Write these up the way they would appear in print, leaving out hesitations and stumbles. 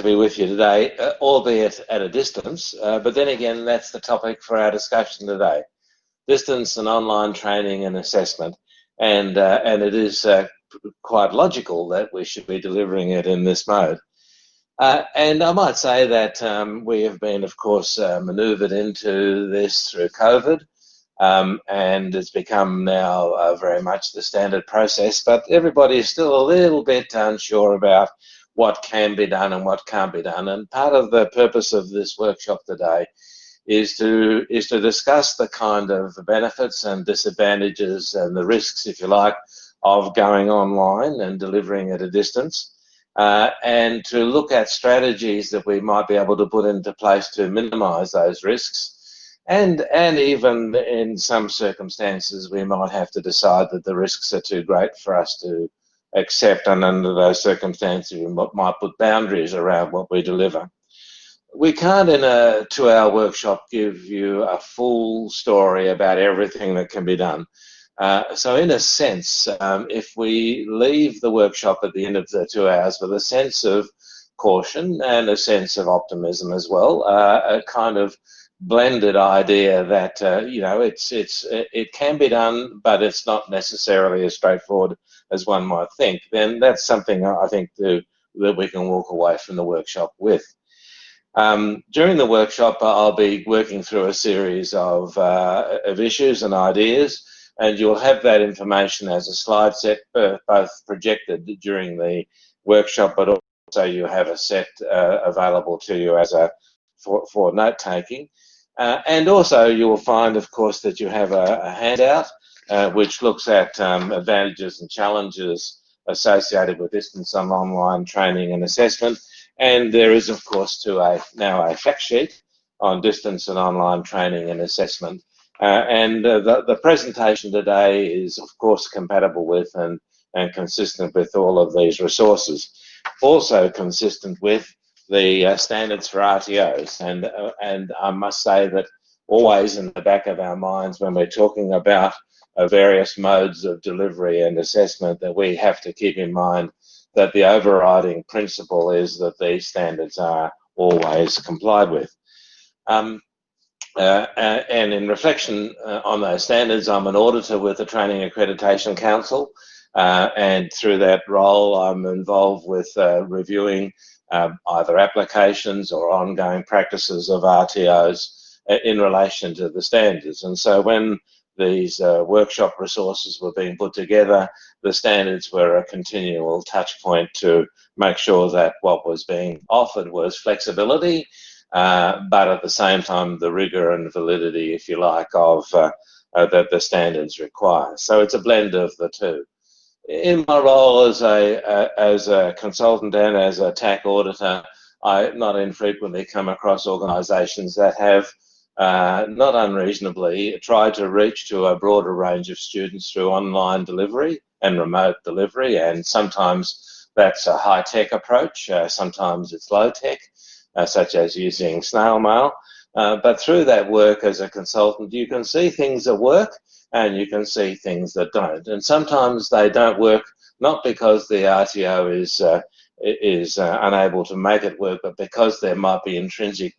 to be with you today, albeit at a distance, but then again, that's the topic for our discussion today. Distance and online training and assessment, and it is quite logical that we should be delivering it in this mode. And I might say that we have been, of course, manoeuvred into this through COVID, and it's become now very much the standard process, but everybody is still a little bit unsure about what can be done and what can't be done. And part of the purpose of this workshop today is to discuss the kind of benefits and disadvantages and the risks, if you like, of going online and delivering at a distance, and to look at strategies that we might be able to put into place to minimise those risks. And even in some circumstances, we might have to decide that the risks are too great for us to accept, and under those circumstances we might put boundaries around what we deliver. We can't in a 2-hour workshop give you a full story about everything that can be done. So in a sense, if we leave the workshop at the end of the 2 hours with a sense of caution and a sense of optimism as well, a kind of blended idea that it can be done, but it's not necessarily as straightforward as one might think, then that's something I think that we can walk away from the workshop with. During the workshop, I'll be working through a series of issues and ideas, and you'll have that information as a slide set, both projected during the workshop, but also you have a set available to you as for note-taking. And also you will find, of course, that you have a handout which looks at advantages and challenges associated with distance and online training and assessment. And there is, of course, now a fact sheet on distance and online training and assessment. And the presentation today is, of course, compatible with and consistent with all of these resources. Also consistent with the standards for RTOs. And I must say that always in the back of our minds when we're talking about various modes of delivery and assessment, that we have to keep in mind that the overriding principle is that these standards are always complied with. And in reflection on those standards, I'm an auditor with the Training Accreditation Council, and through that role I'm involved with reviewing either applications or ongoing practices of RTOs in relation to the standards. And so when these workshop resources were being put together, the standards were a continual touch point to make sure that what was being offered was flexibility, but at the same time the rigor and validity, if you like, of that the standards require. So it's a blend of the two. In my role as a consultant and as a TAC auditor, I not infrequently come across organisations that have not unreasonably tried to reach to a broader range of students through online delivery and remote delivery, and sometimes that's a high-tech approach, sometimes it's low-tech, such as using snail mail. But through that work as a consultant, you can see things that work and you can see things that don't. And sometimes they don't work not because the RTO is unable to make it work, but because there might be intrinsic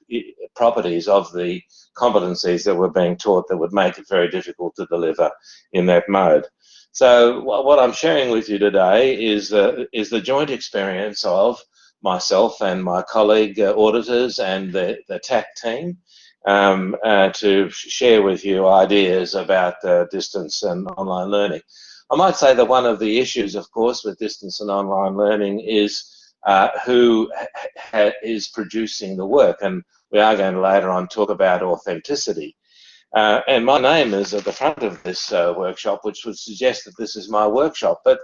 properties of the competencies that were being taught that would make it very difficult to deliver in that mode. So what I'm sharing with you today is the joint experience of myself and my colleague auditors and the TAC team to share with you ideas about distance and online learning. I might say that one of the issues, of course, with distance and online learning is who is producing the work, and we are going to later on talk about authenticity. And my name is at the front of this workshop, which would suggest that this is my workshop, but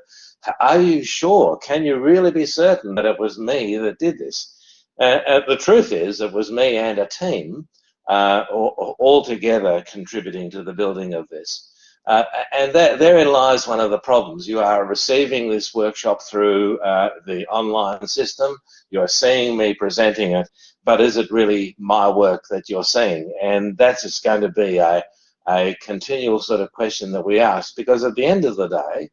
are you sure? Can you really be certain that it was me that did this? The truth is it was me and a team all together contributing to the building of this. And therein lies one of the problems. You are receiving this workshop through the online system. You're seeing me presenting it, but is it really my work that you're seeing? And that's just going to be a continual sort of question that we ask, because at the end of the day,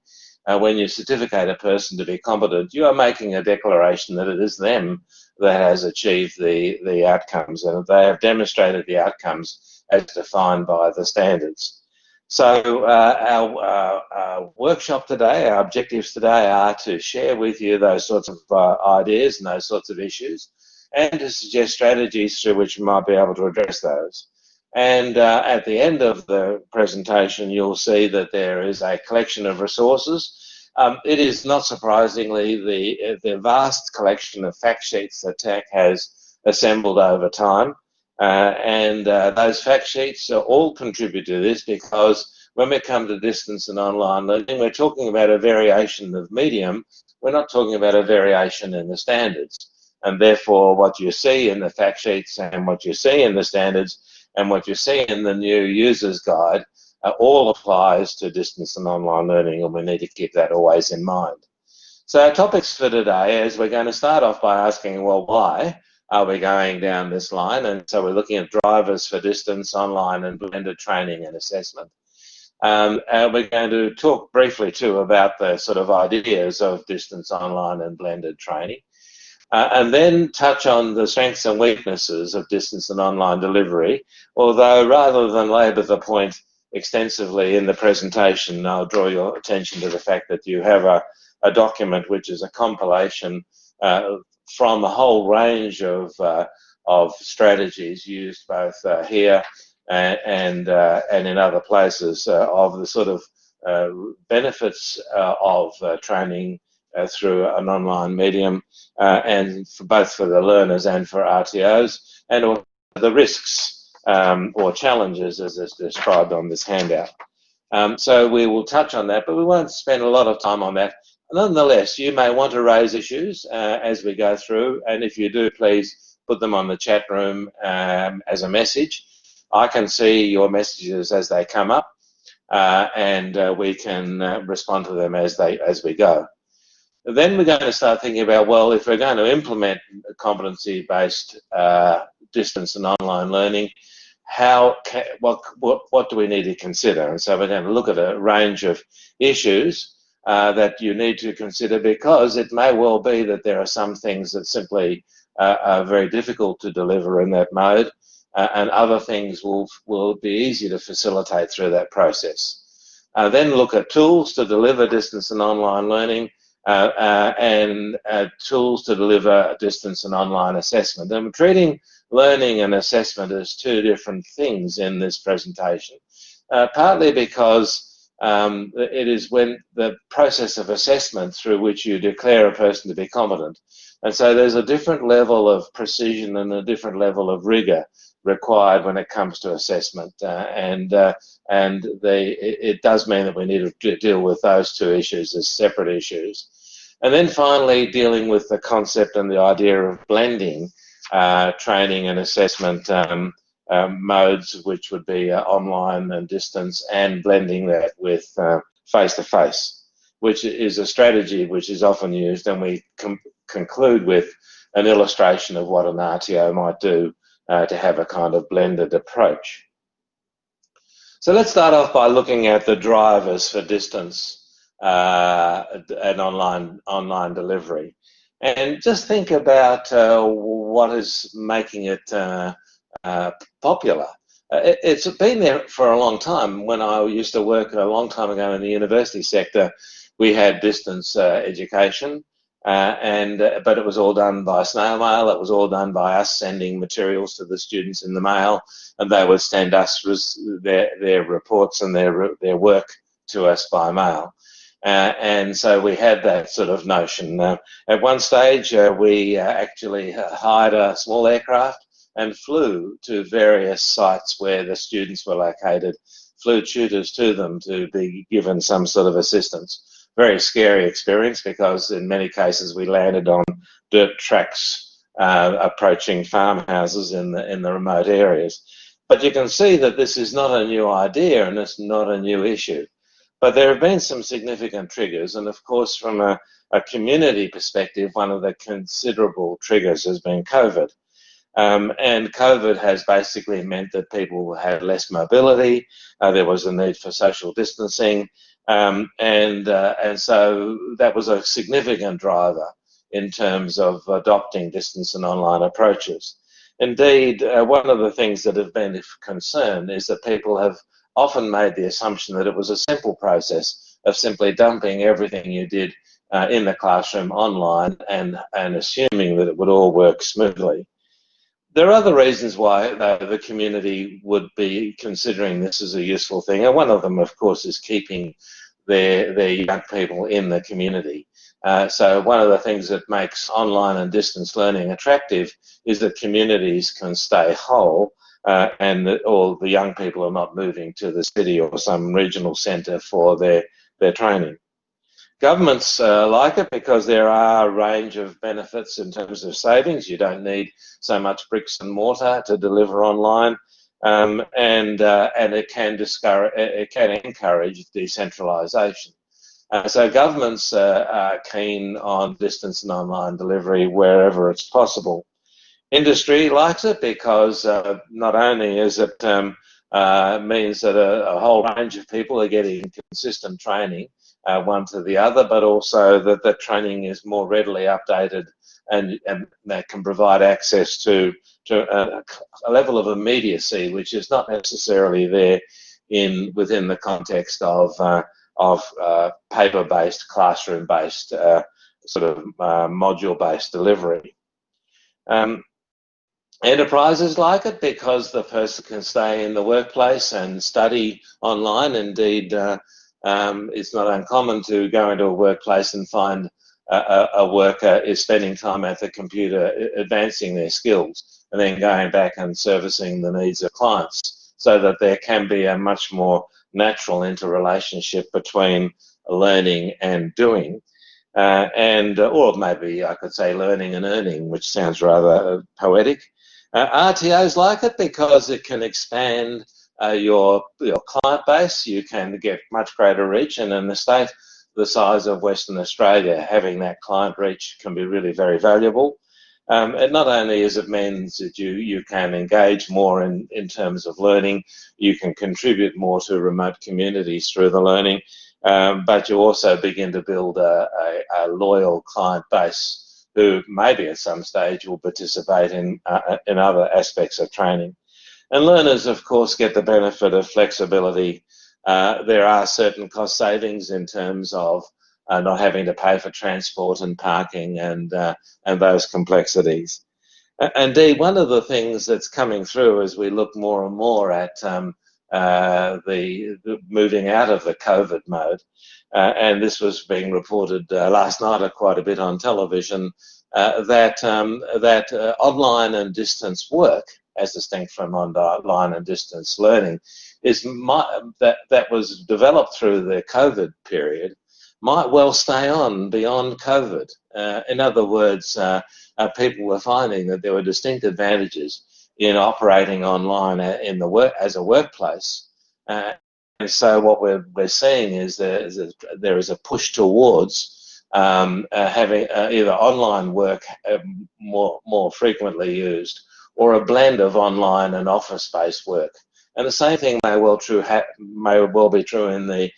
when you certificate a person to be competent, you are making a declaration that it is them that has achieved the outcomes, and they have demonstrated the outcomes as defined by the standards. So our workshop today, our objectives today are to share with you those sorts of ideas and those sorts of issues, and to suggest strategies through which we might be able to address those. And at the end of the presentation, you'll see that there is a collection of resources. It is not surprisingly the vast collection of fact sheets that TAC has assembled over time. Those fact sheets all contribute to this, because when we come to distance and online learning, we're talking about a variation of medium. We're not talking about a variation in the standards. And therefore, what you see in the fact sheets and what you see in the standards and what you see in the new user's guide all applies to distance and online learning, and we need to keep that always in mind. So our topics for today is we're going to start off by asking, well, why are we going down this line? And so we're looking at drivers for distance, online and blended training and assessment. We're going to talk briefly too about the sort of ideas of distance, online and blended training. And then touch on the strengths and weaknesses of distance and online delivery, although rather than labour the point extensively in the presentation, I'll draw your attention to the fact that you have a document which is a compilation from a whole range of strategies used both here and in other places of the sort of benefits of training through an online medium, and for both for the learners and for RTOs, and also the risks or challenges as is described on this handout. So we will touch on that, but we won't spend a lot of time on that. Nonetheless, you may want to raise issues as we go through, and if you do, please put them on the chat room as a message. I can see your messages as they come up, and we can respond to them as we go. Then we're going to start thinking about, well, if we're going to implement competency-based distance and online learning, what do we need to consider? And so we're going to look at a range of issues that you need to consider, because it may well be that there are some things that simply are very difficult to deliver in that mode, and other things will be easy to facilitate through that process. Then look at tools to deliver distance and online learning, and tools to deliver distance and online assessment. And we're treating learning and assessment as two different things in this presentation, partly because it is when the process of assessment through which you declare a person to be competent. And so there's a different level of precision and a different level of rigour required when it comes to assessment, it does mean that we need to deal with those two issues as separate issues. And then finally, dealing with the concept and the idea of blending training and assessment modes, which would be online and distance, and blending that with face-to-face, which is a strategy which is often used, and we conclude with an illustration of what an RTO might do to have a kind of blended approach. So let's start off by looking at the drivers for distance and online delivery, and just think about what is making it popular. It's been there for a long time. When I used to work a long time ago in the university sector, we had distance education, but it was all done by snail mail. It was all done by us sending materials to the students in the mail, and they would send us their reports and their work to us by mail. And so we had that sort of notion. At one stage, we actually hired a small aircraft and flew to various sites where the students were located, flew tutors to them to be given some sort of assistance. Very scary experience, because in many cases we landed on dirt tracks approaching farmhouses in the remote areas. But you can see that this is not a new idea and it's not a new issue. But there have been some significant triggers, and of course from a community perspective, one of the considerable triggers has been COVID. And COVID has basically meant that people had less mobility, there was a need for social distancing, and so that was a significant driver in terms of adopting distance and online approaches. Indeed, one of the things that have been of concern is that people have often made the assumption that it was a simple process of simply dumping everything you did in the classroom online and assuming that it would all work smoothly. There are other reasons why the community would be considering this as a useful thing, and one of them, of course, is keeping their young people in the community. So one of the things that makes online and distance learning attractive is that communities can stay whole and that all the young people are not moving to the city or some regional centre for their training. Governments like it because there are a range of benefits in terms of savings. You don't need so much bricks and mortar to deliver online, and it can encourage decentralisation. So governments are keen on distance and online delivery wherever it's possible. Industry likes it because not only is it means that a whole range of people are getting consistent training, one to the other, but also that the training is more readily updated and that can provide access to a level of immediacy which is not necessarily there within the context of paper-based, classroom-based, sort of module-based delivery. Enterprises like it because the person can stay in the workplace and study online. Indeed, it's not uncommon to go into a workplace and find a worker is spending time at the computer advancing their skills and then going back and servicing the needs of clients, so that there can be a much more natural interrelationship between learning and doing. Or maybe I could say learning and earning, which sounds rather poetic. RTOs like it because it can expand your client base. You can get much greater reach, and in the state the size of Western Australia, having that client reach can be really very valuable. And not only is it means that you can engage more in terms of learning, you can contribute more to remote communities through the learning, but you also begin to build a loyal client base who maybe at some stage will participate in other aspects of training. And learners, of course, get the benefit of flexibility. There are certain cost savings in terms of not having to pay for transport and parking and those complexities. Indeed, one of the things that's coming through as we look more and more at the moving out of the COVID mode, and this was being reported last night quite a bit on television, that online and distance work, as distinct from online and distance learning, that was developed through the COVID period, might well stay on beyond COVID. In other words, people were finding that there were distinct advantages in operating online as a workplace. And so what we're seeing is there is a push towards having either online work more frequently used, or a blend of online and office-based work. And the same thing may well be true in the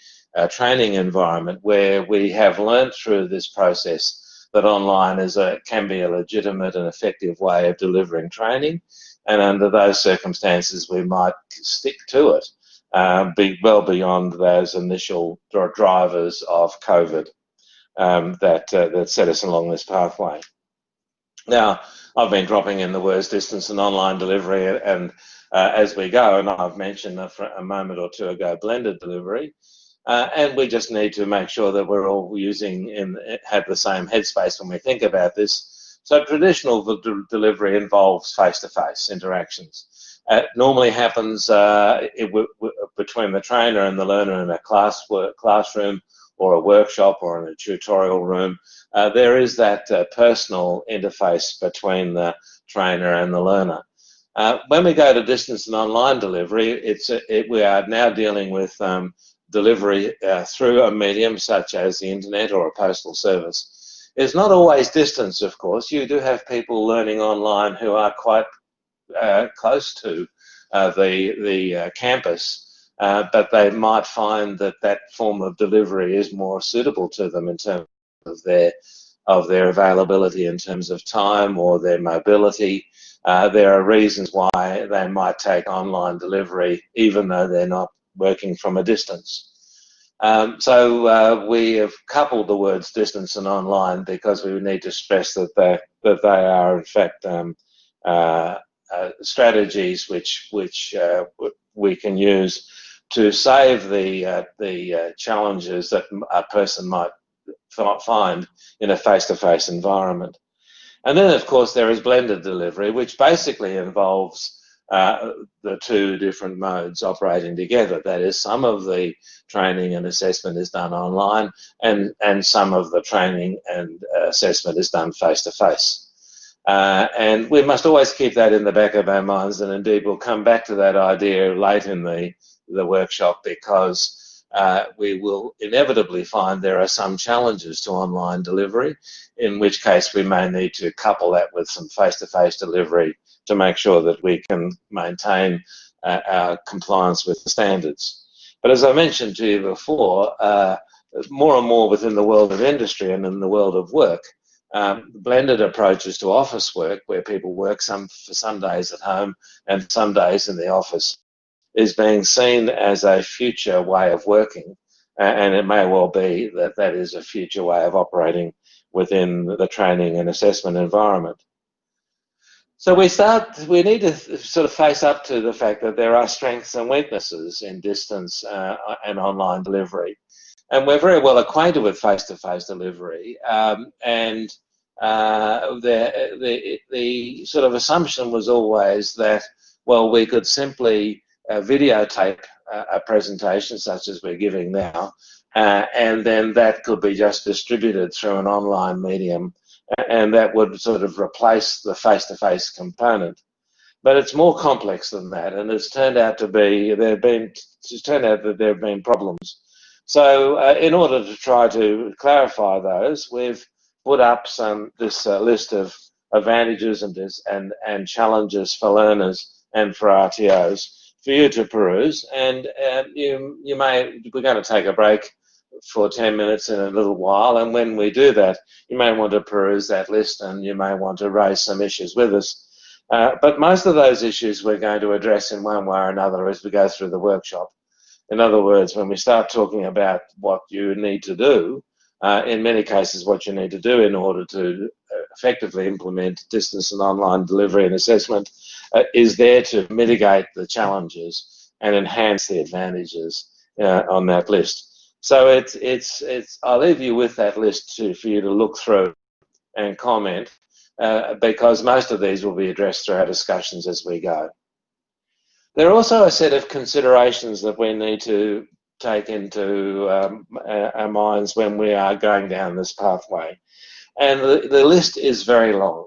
training environment, where we have learned through this process that online can be a legitimate and effective way of delivering training, and under those circumstances we might stick to it, be well beyond those initial drivers of COVID that set us along this pathway. Now, I've been dropping in the words distance and online delivery, and as we go, and I've mentioned a moment or two ago blended delivery, and we just need to make sure that we're all have the same headspace when we think about this. So traditional delivery involves face-to-face interactions. It normally happens between the trainer and the learner in a classroom or a workshop or in a tutorial room. There is that personal interface between the trainer and the learner. When we go to distance and online delivery, we are now dealing with delivery through a medium such as the internet or a postal service. It's not always distance, of course. You do have people learning online who are quite close to the campus, but they might find that form of delivery is more suitable to them in terms of their their availability in terms of time or their mobility. There are reasons why they might take online delivery even though they're not working from a distance. So we have coupled the words distance and online because we need to stress that they are in fact strategies which we can use to save the challenges that a person might find in a face-to-face environment. And then, of course, there is blended delivery, which basically involves the two different modes operating together. That is, some of the training and assessment is done online, and some of the training and assessment is done face-to-face. And we must always keep that in the back of our minds, and indeed we'll come back to that idea late in the workshop, because we will inevitably find there are some challenges to online delivery, in which case we may need to couple that with some face-to-face delivery to make sure that we can maintain our compliance with the standards. But as I mentioned to you before, more and more within the world of industry and in the world of work, blended approaches to office work, where people work for some days at home and some days in the office, is being seen as a future way of working, and it may well be that that is a future way of operating within the training and assessment environment. So we need to sort of face up to the fact that there are strengths and weaknesses in distance and online delivery. And we're very well acquainted with face-to-face delivery, and the sort of assumption was always that, well, we could simply videotape a presentation such as we're giving now, and then that could be just distributed through an online medium, and that would sort of replace the face-to-face component. But it's more complex than that, and it's turned out that there have been problems. So in order to try to clarify those, we've put up this list of advantages and challenges for learners and for RTOs for you to peruse. And we're going to take a break for 10 minutes in a little while, and when we do that, you may want to peruse that list and you may want to raise some issues with us. But most of those issues we're going to address in one way or another as we go through the workshop. In other words, when we start talking about what you need to do, in many cases what you need to do in order to effectively implement distance and online delivery and assessment is there to mitigate the challenges and enhance the advantages on that list. So I'll leave you with that list for you to look through and comment, because most of these will be addressed through our discussions as we go. There are also a set of considerations that we need to take into our minds when we are going down this pathway. And the list is very long.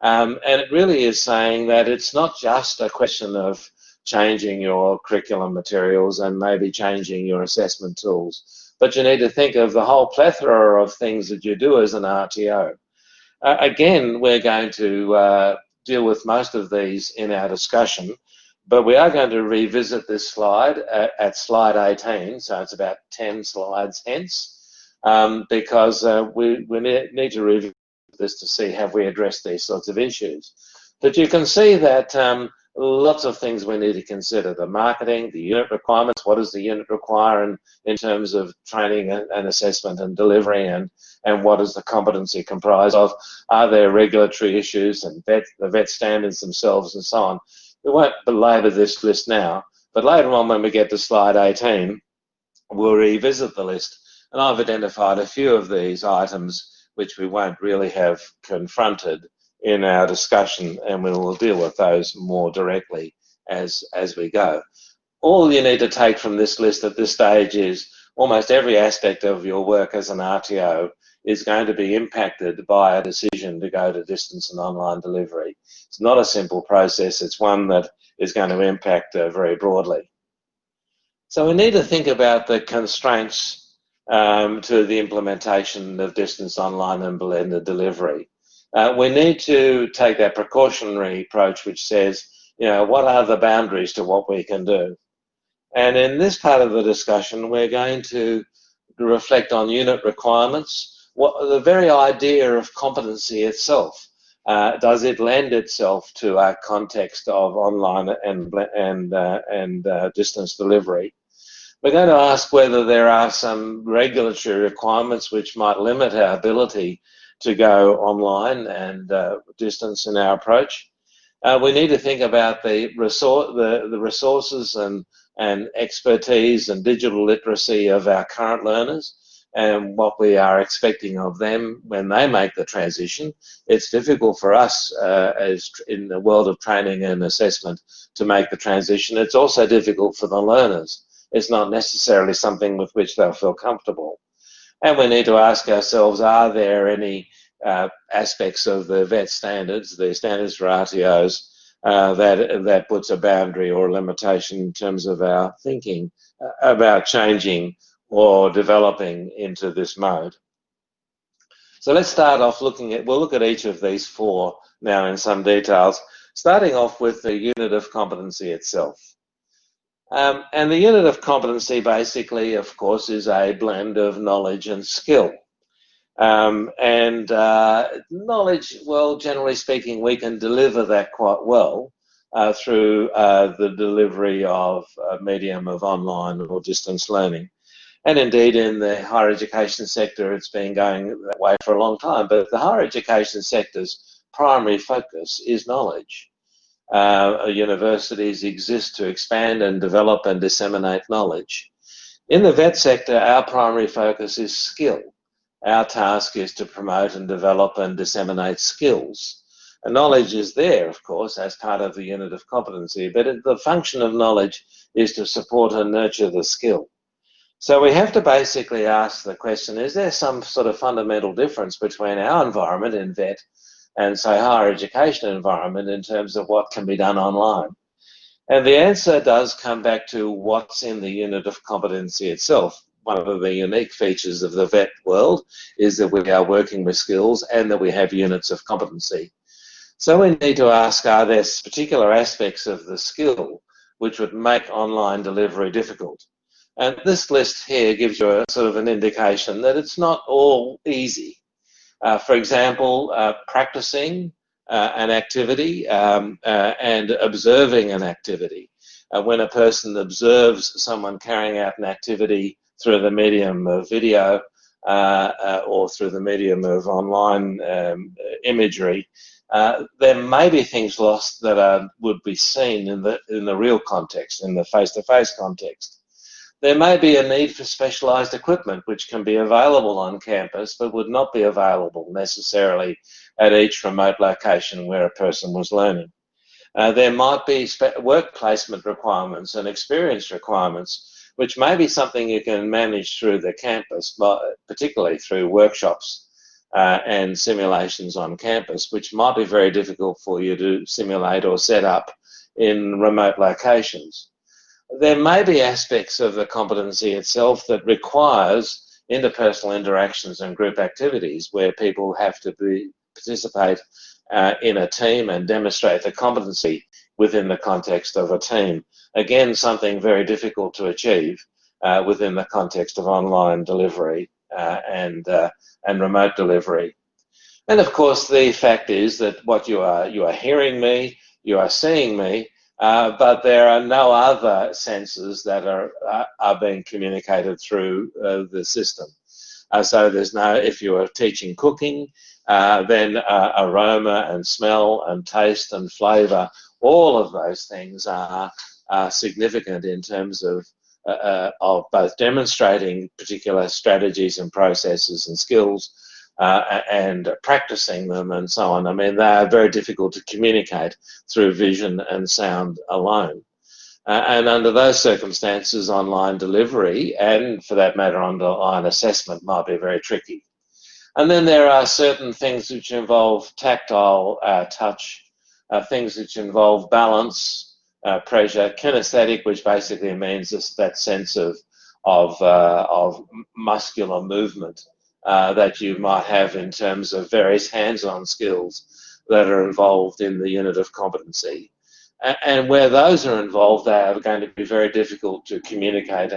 And it really is saying that it's not just a question of changing your curriculum materials and maybe changing your assessment tools, but you need to think of the whole plethora of things that you do as an RTO. Again, we're going to deal with most of these in our discussion, but we are going to revisit this slide at slide 18, so it's about 10 slides hence, because we need to revisit this to see have we addressed these sorts of issues. But you can see that lots of things we need to consider: the marketing, the unit requirements, what does the unit require in terms of training and assessment and delivery, and what does the competency comprise of? Are there regulatory issues and the vet standards themselves and so on? We won't belabor this list now, but later on when we get to slide 18, we'll revisit the list, and I've identified a few of these items which we won't really have confronted in our discussion, and we will deal with those more directly as we go. All you need to take from this list at this stage is almost every aspect of your work as an RTO is going to be impacted by a decision to go to distance and online delivery. It's not a simple process, it's one that is going to impact very broadly. So we need to think about the constraints to the implementation of distance online and blended delivery. We need to take that precautionary approach which says, what are the boundaries to what we can do? And in this part of the discussion, we're going to reflect on unit requirements. the very idea of competency itself. Does it lend itself to our context of online and distance delivery? We're going to ask whether there are some regulatory requirements which might limit our ability to go online and distance in our approach. We need to think about the resources and expertise and digital literacy of our current learners and what we are expecting of them when they make the transition. It's difficult for us as in the world of training and assessment to make the transition. It's also difficult for the learners. It's not necessarily something with which they'll feel comfortable. And we need to ask ourselves, are there any aspects of the VET standards, the standards for RTOs, that puts a boundary or a limitation in terms of our thinking about changing or developing into this mode. So let's start off we'll look at each of these four now in some details, starting off with the unit of competency itself. And the unit of competency basically, of course, is a blend of knowledge and skill. Knowledge, well, generally speaking, we can deliver that quite well through the delivery of a medium of online or distance learning. And indeed, in the higher education sector, it's been going that way for a long time. But the higher education sector's primary focus is knowledge. Universities exist to expand and develop and disseminate knowledge. In the VET sector, our primary focus is skill. Our task is to promote and develop and disseminate skills. And knowledge is there, of course, as part of the unit of competency, but the function of knowledge is to support and nurture the skill. So we have to basically ask the question, is there some sort of fundamental difference between our environment in VET and, say, higher education environment in terms of what can be done online? And the answer does come back to what's in the unit of competency itself. One of the unique features of the VET world is that we are working with skills and that we have units of competency. So we need to ask, are there particular aspects of the skill which would make online delivery difficult? And this list here gives you a sort of an indication that it's not all easy. For example, practicing an activity and observing an activity. When a person observes someone carrying out an activity through the medium of video or through the medium of online imagery, there may be things lost that would be seen in the real context, in the face-to-face context. There may be a need for specialised equipment which can be available on campus but would not be available necessarily at each remote location where a person was learning. There might be work placement requirements and experience requirements which may be something you can manage through the campus, particularly through workshops and simulations on campus, which might be very difficult for you to simulate or set up in remote locations. There may be aspects of the competency itself that requires interpersonal interactions and group activities where people have to participate in a team and demonstrate the competency within the context of a team. Again, something very difficult to achieve within the context of online delivery and remote delivery. And of course, the fact is that what you are hearing me, you are seeing me, but there are no other senses that are being communicated through the system. So there's no, if you are teaching cooking, then aroma and smell and taste and flavour, all of those things are significant in terms of both demonstrating particular strategies and processes and skills and practicing them and so on. I mean, they are very difficult to communicate through vision and sound alone. And under those circumstances, online delivery and, for that matter, online assessment might be very tricky. And then there are certain things which involve tactile touch, things which involve balance, pressure, kinesthetic, which basically means that sense of muscular movement that you might have in terms of various hands-on skills that are involved in the unit of competency. And where those are involved, they are going to be very difficult to communicate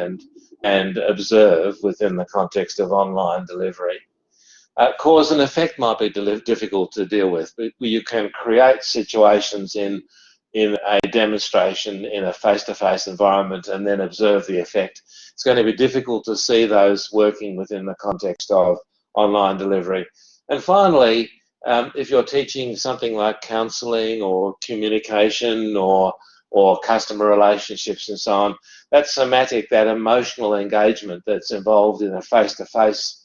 and observe within the context of online delivery. Cause and effect might be difficult to deal with, but you can create situations in a demonstration in a face-to-face environment and then observe the effect. It's going to be difficult to see those working within the context of online delivery. And finally, if you're teaching something like counselling or communication or customer relationships and so on, that somatic, that emotional engagement that's involved in a face-to-face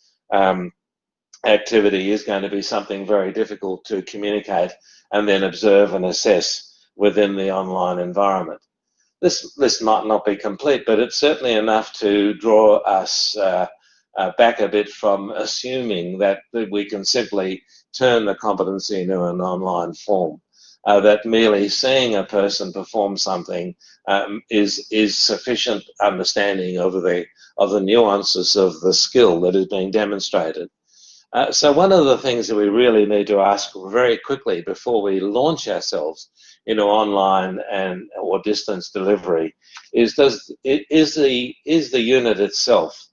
activity is going to be something very difficult to communicate and then observe and assess within the online environment. This list might not be complete, but it's certainly enough to draw us back a bit from assuming that we can simply turn the competency into an online form. That merely seeing a person perform something is sufficient understanding of the nuances of the skill that is being demonstrated. So one of the things that we really need to ask very quickly before we launch ourselves into online or distance delivery is the unit itself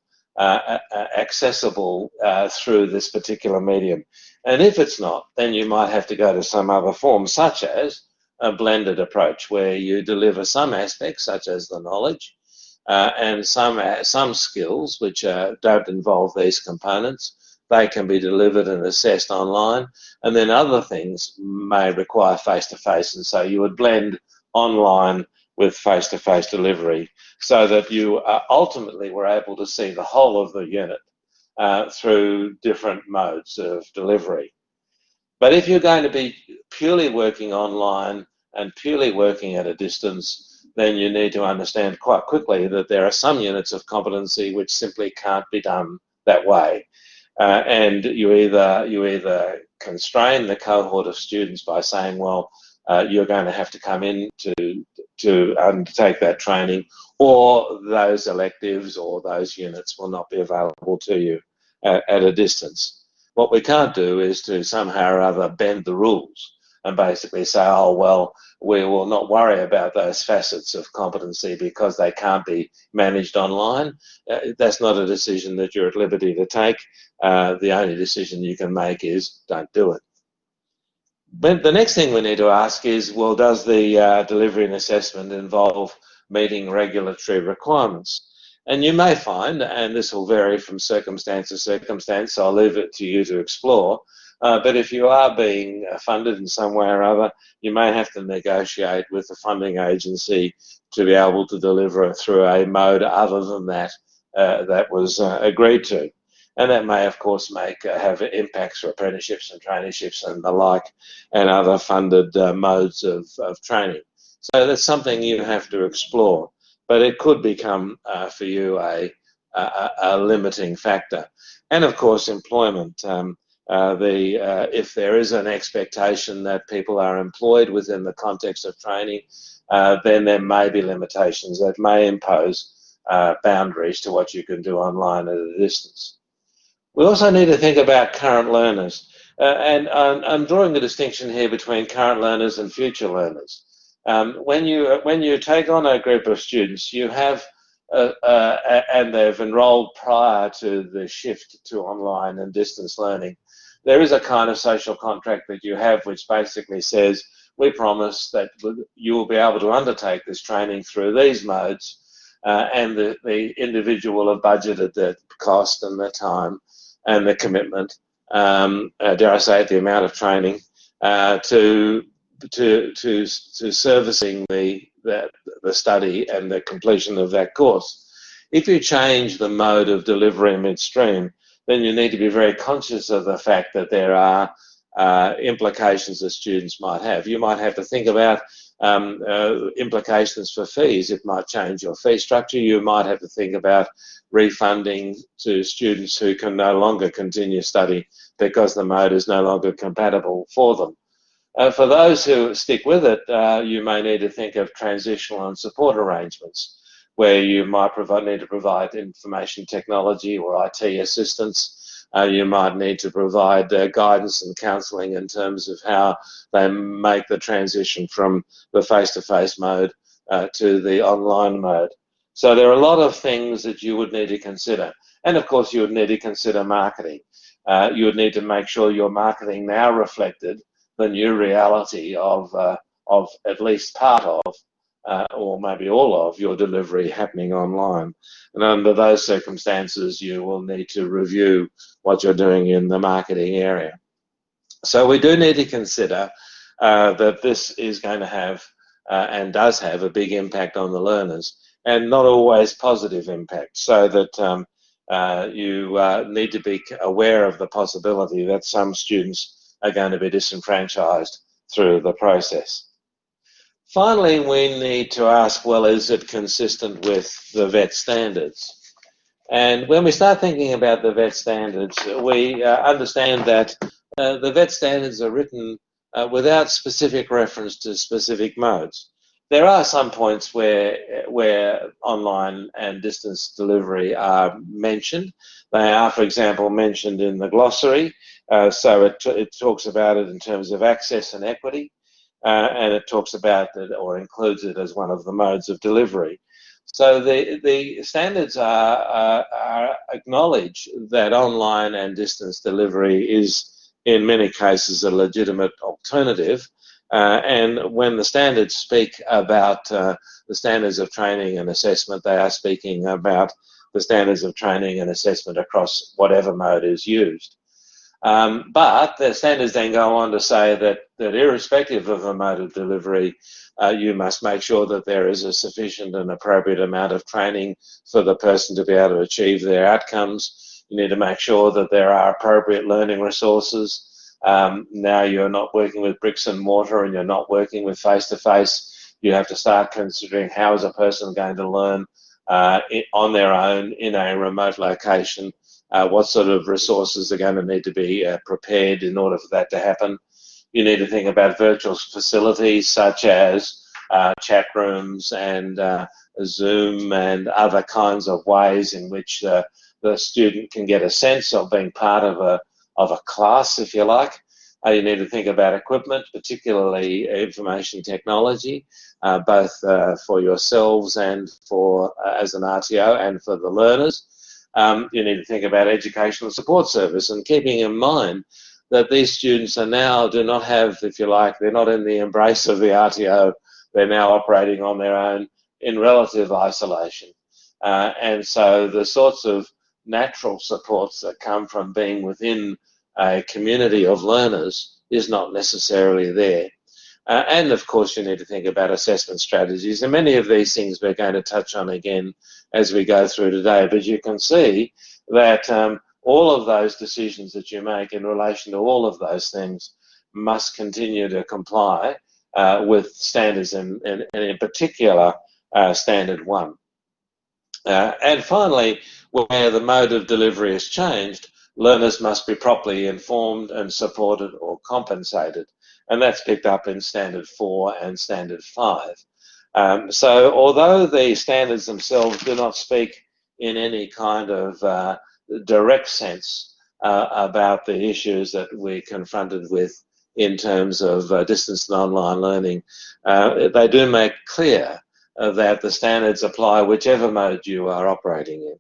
accessible through this particular medium? And if it's not, then you might have to go to some other form, such as a blended approach, where you deliver some aspects, such as the knowledge, and some skills which don't involve these components. They can be delivered and assessed online, and then other things may require face-to-face, and so you would blend online with face-to-face delivery so that you ultimately were able to see the whole of the unit through different modes of delivery. But if you're going to be purely working online and purely working at a distance, then you need to understand quite quickly that there are some units of competency which simply can't be done that way. And you either constrain the cohort of students by saying, well, you're going to have to come in to undertake that training, or those electives or those units will not be available to you at a distance. What we can't do is to somehow or other bend the rules and basically say, oh, well, we will not worry about those facets of competency because they can't be managed online. That's not a decision that you're at liberty to take. The only decision you can make is don't do it. But the next thing we need to ask is, well, does the delivery and assessment involve meeting regulatory requirements? And you may find, and this will vary from circumstance to circumstance, so I'll leave it to you to explore, but if you are being funded in some way or other, you may have to negotiate with the funding agency to be able to deliver through a mode other than that that was agreed to. And that may, of course, have impacts for apprenticeships and traineeships and the like, and other funded modes of training. So that's something you have to explore, but it could become for you a limiting factor. And of course, employment. If there is an expectation that people are employed within the context of training, then there may be limitations that may impose boundaries to what you can do online at a distance. We also need to think about current learners, and I'm drawing a distinction here between current learners and future learners. When you take on a group of students, you have and they've enrolled prior to the shift to online and distance learning, there is a kind of social contract that you have which basically says, we promise that you will be able to undertake this training through these modes, and the individual will have budgeted the cost and the time and the commitment, dare I say it, the amount of training to servicing the study and the completion of that course. If you change the mode of delivery midstream, then you need to be very conscious of the fact that there are implications that students might have. You might have to think about implications for fees. It might change your fee structure. You might have to think about refunding to students who can no longer continue study because the mode is no longer compatible for them. For those who stick with it, you may need to think of transitional and support arrangements where you might need to provide information technology or IT assistance. You might need to provide guidance and counselling in terms of how they make the transition from the face-to-face mode to the online mode. So there are a lot of things that you would need to consider. And of course, you would need to consider marketing. you would need to make sure your marketing now reflected the new reality of at least part of or maybe all of your delivery happening online. And under those circumstances, you will need to review what you're doing in the marketing area. So we do need to consider that this is going to have and does have a big impact on the learners, and not always positive impact, so that you need to be aware of the possibility that some students are going to be disenfranchised through the process. Finally, we need to ask, well, is it consistent with the VET standards? And when we start thinking about the VET standards, we understand that the VET standards are written without specific reference to specific modes. There are some points where online and distance delivery are mentioned. They are, for example, mentioned in the glossary. So it talks about it in terms of access and equity, and it talks about it or includes it as one of the modes of delivery. So the standards acknowledge that online and distance delivery is, in many cases, a legitimate alternative. And when the standards speak about the standards of training and assessment, they are speaking about the standards of training and assessment across whatever mode is used. But the standards then go on to say that irrespective of the mode of delivery, you must make sure that there is a sufficient and appropriate amount of training for the person to be able to achieve their outcomes. You need to make sure that there are appropriate learning resources. Now you're not working with bricks and mortar and you're not working with face-to-face. You have to start considering how is a person going to learn on their own in a remote location. What sort of resources are going to need to be prepared in order for that to happen. You need to think about virtual facilities such as chat rooms and Zoom and other kinds of ways in which the student can get a sense of being part of a class, if you like. You need to think about equipment, particularly information technology, both for yourselves and for as an RTO and for the learners. You need to think about educational support service, and keeping in mind that these students are now do not have, if you like, they're not in the embrace of the RTO. They're now operating on their own in relative isolation. And so the sorts of natural supports that come from being within a community of learners is not necessarily there. And of course, you need to think about assessment strategies. And many of these things we're going to touch on again as we go through today. But you can see that all of those decisions that you make in relation to all of those things must continue to comply with standards, and in particular, Standard 1. And finally, where the mode of delivery has changed, learners must be properly informed and supported or compensated. And that's picked up in Standard 4 and Standard 5. So although the standards themselves do not speak in any kind of direct sense about the issues that we're confronted with in terms of distance and online learning, they do make clear that the standards apply whichever mode you are operating in.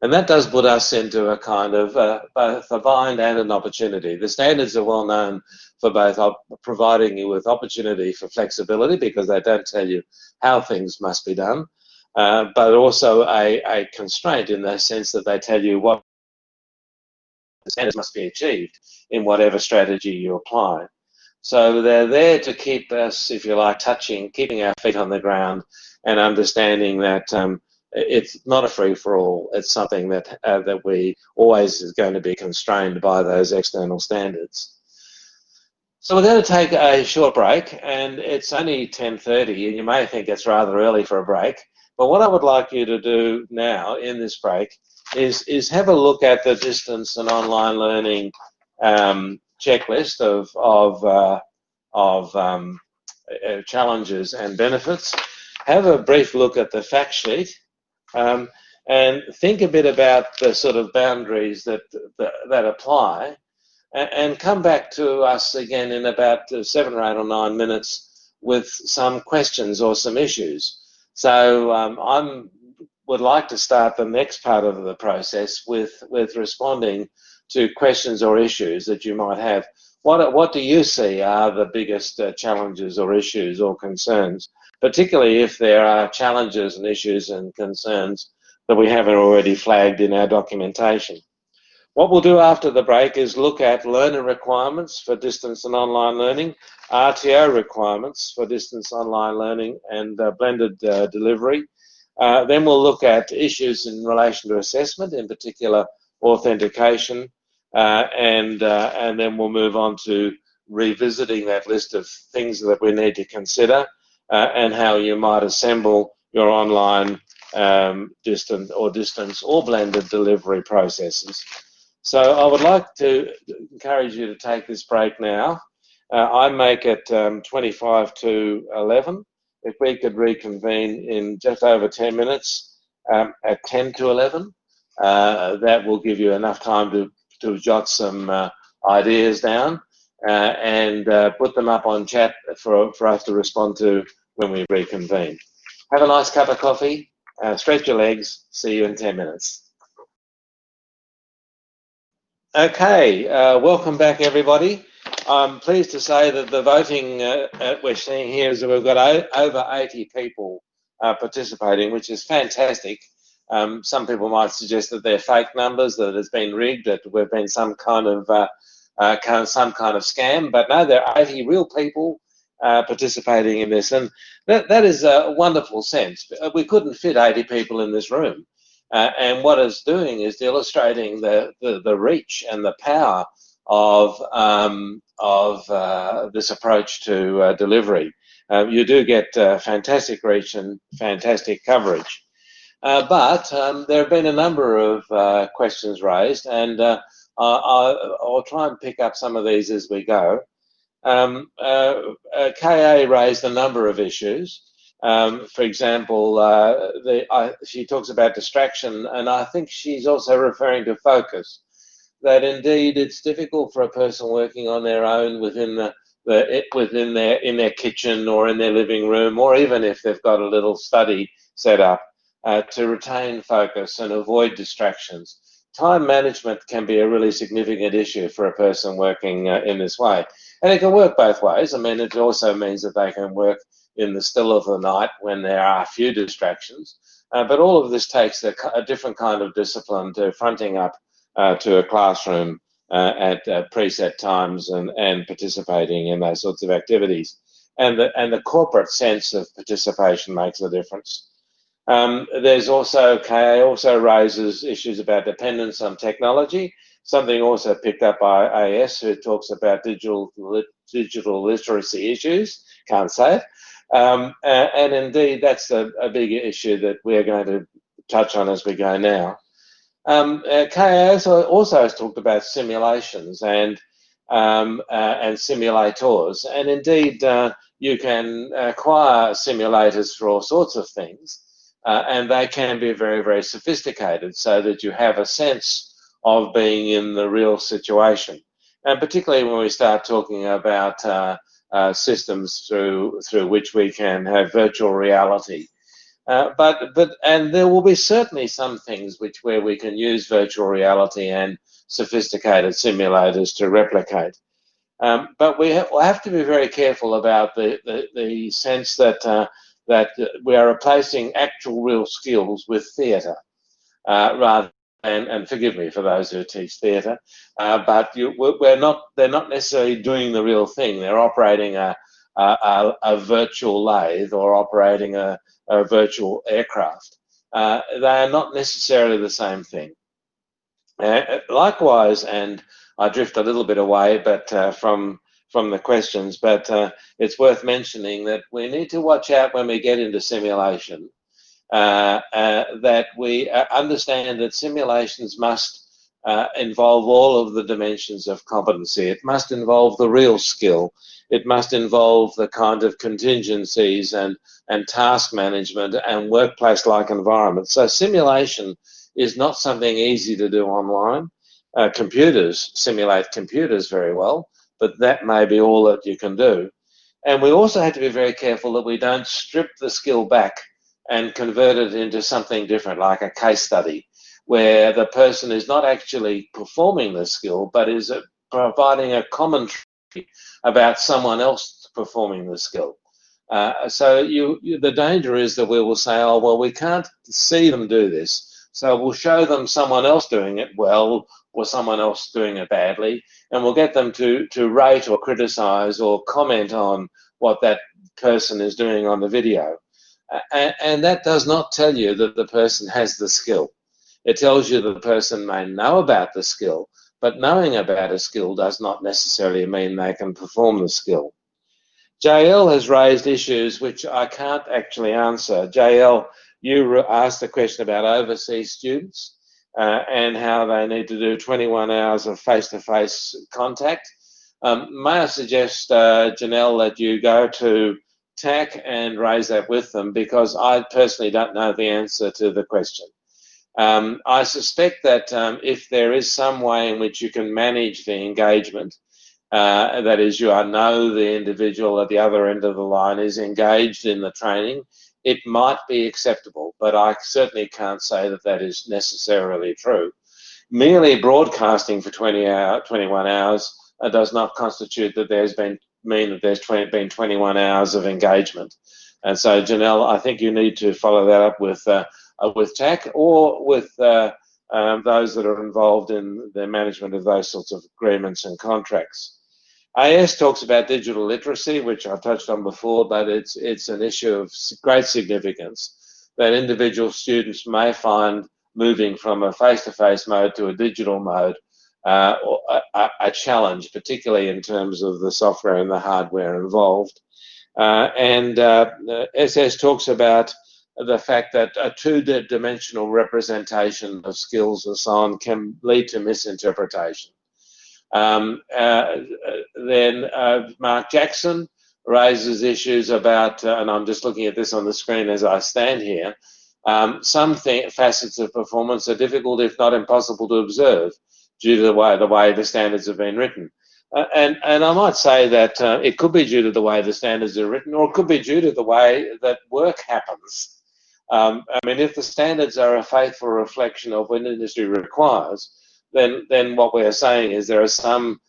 And that does put us into a kind of both a bind and an opportunity. The standards are well known for both providing you with opportunity for flexibility, because they don't tell you how things must be done, but also a constraint in the sense that they tell you what the standards must be achieved in whatever strategy you apply. So they're there to keep us, if you like, keeping our feet on the ground and understanding that it's not a free-for-all. It's something that that we always is going to be constrained by those external standards. So we're going to take a short break, and it's only 10:30, and you may think it's rather early for a break. But what I would like you to do now in this break is have a look at the distance and online learning checklist of challenges and benefits. Have a brief look at the fact sheet. And think a bit about the sort of boundaries that apply, and come back to us again in about 7 or 8 or 9 minutes with some questions or some issues. So I would like to start the next part of the process with responding to questions or issues that you might have. What do you see are the biggest challenges or issues or concerns, particularly if there are challenges and issues and concerns that we haven't already flagged in our documentation? What we'll do after the break is look at learner requirements for distance and online learning, RTO requirements for distance online learning and blended delivery. Then we'll look at issues in relation to assessment, in particular authentication, and then we'll move on to revisiting that list of things that we need to consider and how you might assemble your online distance or blended delivery processes. So I would like to encourage you to take this break now. I make it 25 to 11. If we could reconvene in just over 10 minutes at 10 to 11, that will give you enough time to jot some ideas down and put them up on chat for us to respond to when we reconvene. Have a nice cup of coffee, stretch your legs, see you in 10 minutes. Okay, welcome back everybody. I'm pleased to say that the voting we're seeing here is that we've got over 80 people participating, which is fantastic. Some people might suggest that they're fake numbers, that it's been rigged, that we've been some kind of scam, but no, there are 80 real people participating in this, and that is a wonderful sense. We couldn't fit 80 people in this room. And what it's doing is illustrating the reach and the power of this approach to delivery. You do get fantastic reach and fantastic coverage. But there have been a number of questions raised, and I'll try and pick up some of these as we go. KA raised a number of issues. For example, she talks about distraction, and I think she's also referring to focus. That indeed it's difficult for a person working on their own within their kitchen or in their living room, or even if they've got a little study set up, to retain focus and avoid distractions. Time management can be a really significant issue for a person working in this way, and it can work both ways. I mean, it also means that they can work in the still of the night when there are few distractions. But all of this takes a different kind of discipline to fronting up to a classroom at preset times and participating in those sorts of activities. And the corporate sense of participation makes a difference. There's also, KA also raises issues about dependence on technology, something also picked up by AS, who talks about digital literacy issues, can't say it. And indeed, that's a big issue that we're going to touch on as we go now. KA also has talked about simulations and simulators, and indeed you can acquire simulators for all sorts of things, and they can be very, very sophisticated so that you have a sense of being in the real situation. And particularly when we start talking about systems through which we can have virtual reality. And there will be certainly some things where we can use virtual reality and sophisticated simulators to replicate. But we have to be very careful about the sense that we are replacing actual real skills with theatre, rather. And forgive me for those who teach theatre, but they're not necessarily doing the real thing. They're operating a virtual lathe or operating a virtual aircraft. They are not necessarily the same thing. Likewise, and I drift a little bit away, but from the questions, but it's worth mentioning that we need to watch out when we get into simulation. That we understand that simulations must involve all of the dimensions of competency. It must involve the real skill. It must involve the kind of contingencies and task management and workplace-like environments. So simulation is not something easy to do online. Computers simulate computers very well, but that may be all that you can do. And we also have to be very careful that we don't strip the skill back and convert it into something different, like a case study. where the person is not actually performing the skill, but is providing a commentary about someone else performing the skill. So the danger is that we will say, oh, well, we can't see them do this, so we'll show them someone else doing it well or someone else doing it badly, and we'll get them to rate or criticize or comment on what that person is doing on the video. And that does not tell you that the person has the skill. It tells you that the person may know about the skill, but knowing about a skill does not necessarily mean they can perform the skill. JL has raised issues which I can't actually answer. JL, you asked a question about overseas students and how they need to do 21 hours of face-to-face contact. May I suggest, Janelle, that you go to TAC and raise that with them, because I personally don't know the answer to the question. I suspect that if there is some way in which you can manage the engagement, that is, you know the individual at the other end of the line is engaged in the training, it might be acceptable, but I certainly can't say that that is necessarily true. Merely broadcasting for 21 hours does not constitute that there's been 21 hours of engagement. And so, Janelle, I think you need to follow that up with TAC or with those that are involved in the management of those sorts of agreements and contracts. AS talks about digital literacy, which I've touched on before, but it's an issue of great significance that individual students may find moving from a face-to-face mode to a digital mode a challenge, particularly in terms of the software and the hardware involved. SS talks about the fact that a two-dimensional representation of skills and so on can lead to misinterpretation. Then Mark Jackson raises issues about, and I'm just looking at this on the screen as I stand here, some facets of performance are difficult, if not impossible, to observe due to the way the standards have been written. And I might say that it could be due to the way the standards are written, or it could be due to the way that work happens. I mean, if the standards are a faithful reflection of what industry requires, then what we are saying is there are some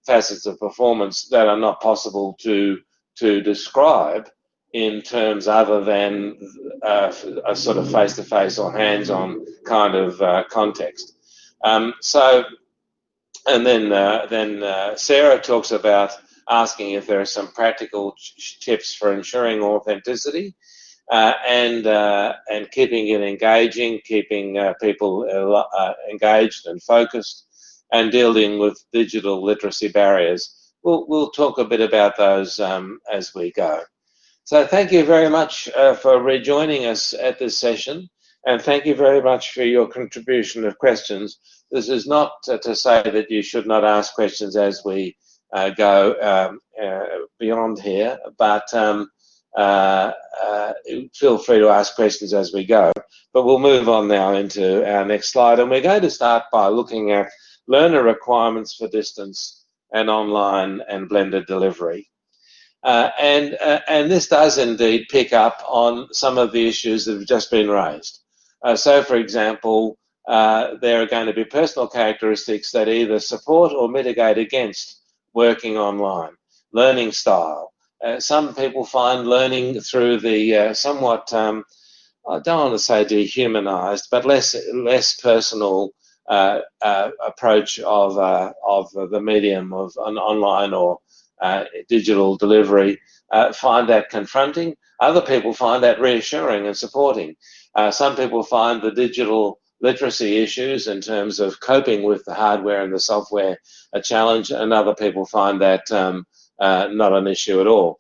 facets of performance that are not possible to describe in terms other than a sort of face-to-face or hands-on kind of context. And then Sarah talks about asking if there are some practical tips for ensuring authenticity and keeping it engaging, keeping people engaged and focused, and dealing with digital literacy barriers. We'll talk a bit about those as we go. So thank you very much for rejoining us at this session, and thank you very much for your contribution of questions. This is not to say that you should not ask questions as we go beyond here, but feel free to ask questions as we go. But we'll move on now into our next slide, and we're going to start by looking at learner requirements for distance and online and blended delivery. And this does indeed pick up on some of the issues that have just been raised. So, for example, there are going to be personal characteristics that either support or mitigate against working online, learning style. Some people find learning through the somewhat, I don't want to say dehumanized, but less personal approach of the medium of an online or digital delivery, find that confronting. Other people find that reassuring and supporting. Some people find the digital literacy issues in terms of coping with the hardware and the software a challenge, and other people find that not an issue at all.